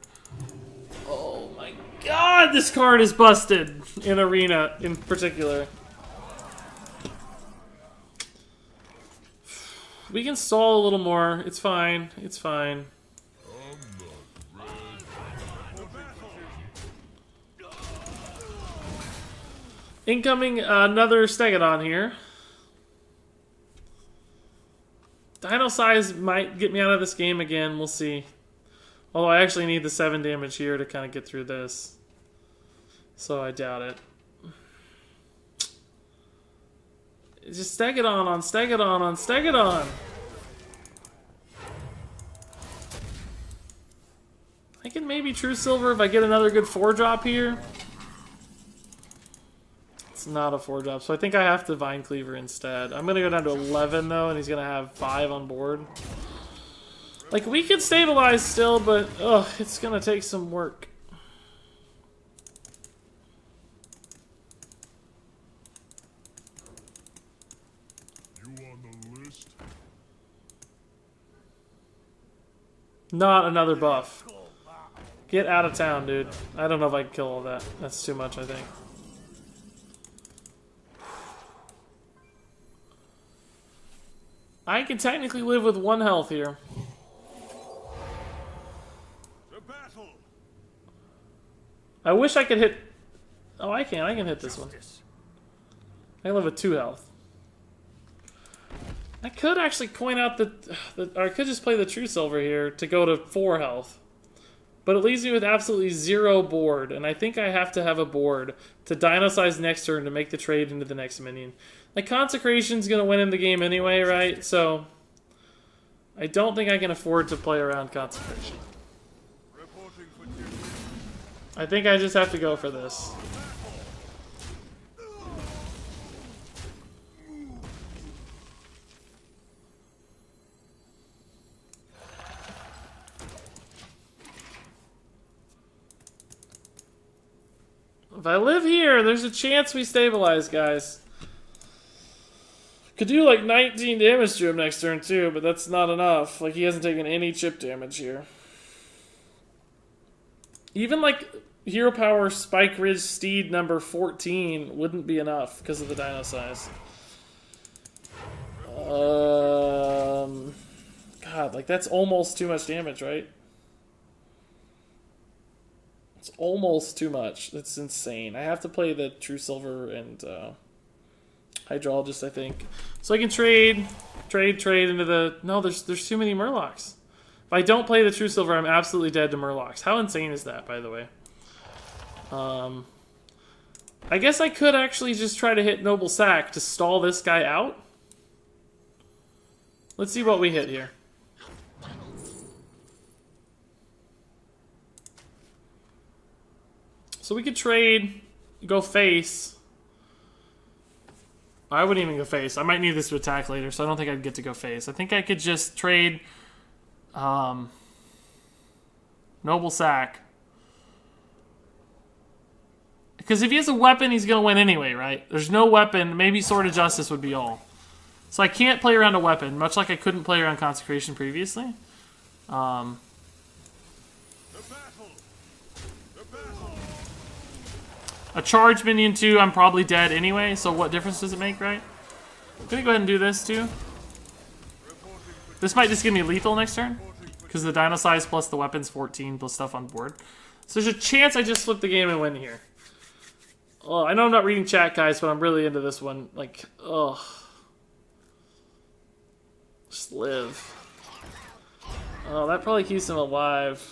Oh, my God! This card is busted! In Arena, in particular. We can stall a little more. It's fine. It's fine. Incoming another Stegodon here. Dino size might get me out of this game again. We'll see. Although I actually need the 7 damage here to kind of get through this. So I doubt it. It's just Stegodon on Stegodon on Stegodon. I can maybe True Silver if I get another good 4-drop here. It's not a 4-drop, so I think I have to Vinecleaver instead. I'm going to go down to 11, though, and he's going to have 5 on board. Like, we could stabilize still, but, ugh, it's going to take some work. You on the list? Not another buff. Get out of town, dude. I don't know if I can kill all that. That's too much, I think. I can technically live with 1 health here. The battle. I wish I could hit... Oh, I can. I can hit this one. I can live with 2 health. I could actually point out or I could just play the True Silver here to go to 4 health. But it leaves me with absolutely 0 board, and I think I have to have a board to Dino Size next turn to make the trade into the next minion. Like, Consecration's going to win in the game anyway, right? So, I don't think I can afford to play around Consecration. I think I just have to go for this. If I live here, there's a chance we stabilize, guys. Could do like 19 damage to him next turn too, but that's not enough. Like, he hasn't taken any chip damage here. Even like Hero Power Spike Ridge Steed number 14 wouldn't be enough because of the Dino Size. God, like that's almost too much damage, right? It's almost too much. That's insane. I have to play the True Silver and Hydrologist, I think. So I can trade into the... No, there's too many Murlocs. If I don't play the True Silver, I'm absolutely dead to Murlocs. How insane is that, by the way? I guess I could actually just try to hit Noble Sack to stall this guy out. Let's see what we hit here. So we could trade, go face. I wouldn't even go face. I might need this to attack later, so I don't think I'd get to go face. I think I could just trade Noble Sack. Because if he has a weapon, he's going to win anyway, right? There's no weapon. Maybe Sword of Justice would be all. So I can't play around a weapon, much like I couldn't play around Consecration previously. A charge minion too, I'm probably dead anyway, so what difference does it make, right? I'm gonna go ahead and do this too. This might just give me lethal next turn, because the dino size plus the weapons 14 plus stuff on board. So there's a chance I just flip the game and win here. Oh, I know I'm not reading chat, guys, but I'm really into this one. Like, ugh. Just live. Oh, that probably keeps him alive.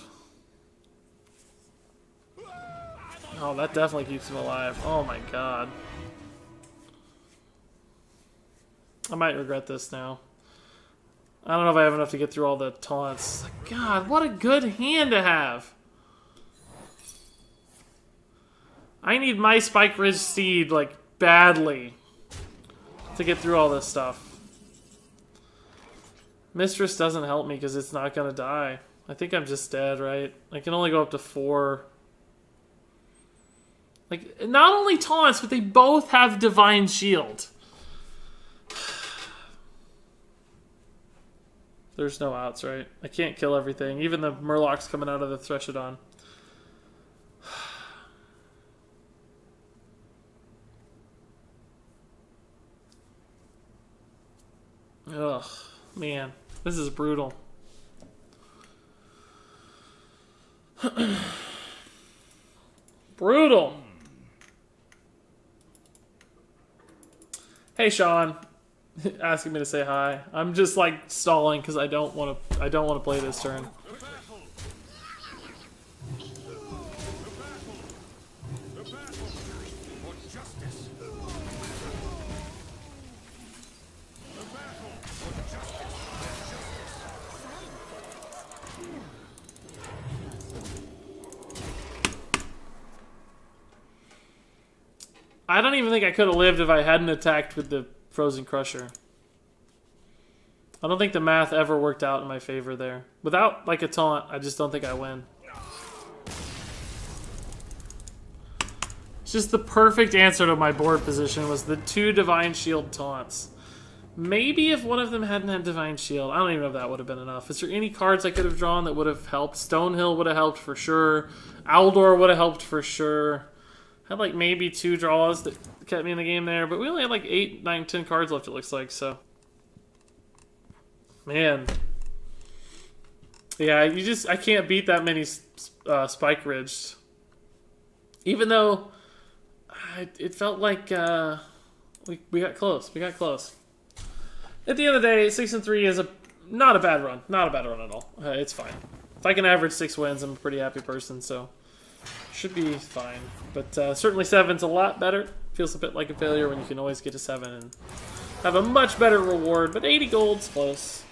Oh, that definitely keeps him alive. Oh my god. I might regret this now. I don't know if I have enough to get through all the taunts. God, what a good hand to have. I need my Spike Ridge Steed, like, badly to get through all this stuff. Mistress doesn't help me because it's not going to die. I think I'm just dead, right? I can only go up to 4. Like, not only taunts, but they both have Divine Shield. There's no outs, right? I can't kill everything. Even the Murloc's coming out of the Threshodon. Ugh, man. This is brutal. Brutal. Hey, Sean. Asking me to say hi. I'm just like stalling because I don't want to play this turn. I don't even think I could have lived if I hadn't attacked with the Frozen Crusher. I don't think the math ever worked out in my favor there. Without, like, a taunt, I just don't think I win. It's just the perfect answer to my board position was the 2 Divine Shield taunts. Maybe if one of them hadn't had Divine Shield, I don't even know if that would have been enough. Is there any cards I could have drawn that would have helped? Stonehill would have helped for sure. Aldor would have helped for sure. Had like maybe 2 draws that kept me in the game there, but we only had like 8, 9, 10 cards left, it looks like, so. Man. Yeah, I can't beat that many Spike Ridge. Even though it felt like we got close. We got close. At the end of the day, 6-3 is not a bad run. Not a bad run at all. It's fine. If I can average 6 wins, I'm a pretty happy person, so should be fine. But certainly 7's a lot better. Feels a bit like a failure when you can always get to 7 and have a much better reward. But 80 gold's close.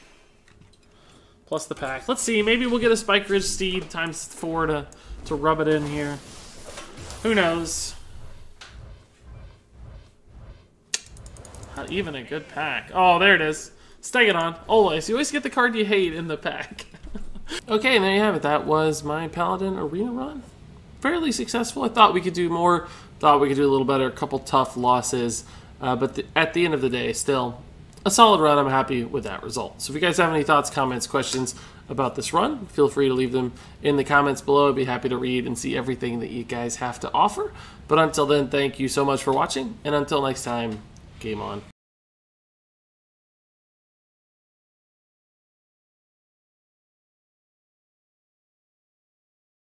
Plus the pack. Let's see. Maybe we'll get a Spike Ridge Steed times 4 to rub it in here. Who knows? Not even a good pack. Oh, there it is. Stegadon. Always. You always get the card you hate in the pack. Okay, and there you have it. That was my Paladin Arena run. Fairly successful. I thought we could do more. Thought we could do a little better. A couple tough losses. But at the end of the day, still a solid run. I'm happy with that result. So if you guys have any thoughts, comments, questions about this run, feel free to leave them in the comments below. I'd be happy to read and see everything that you guys have to offer. But until then, thank you so much for watching. And until next time, game on.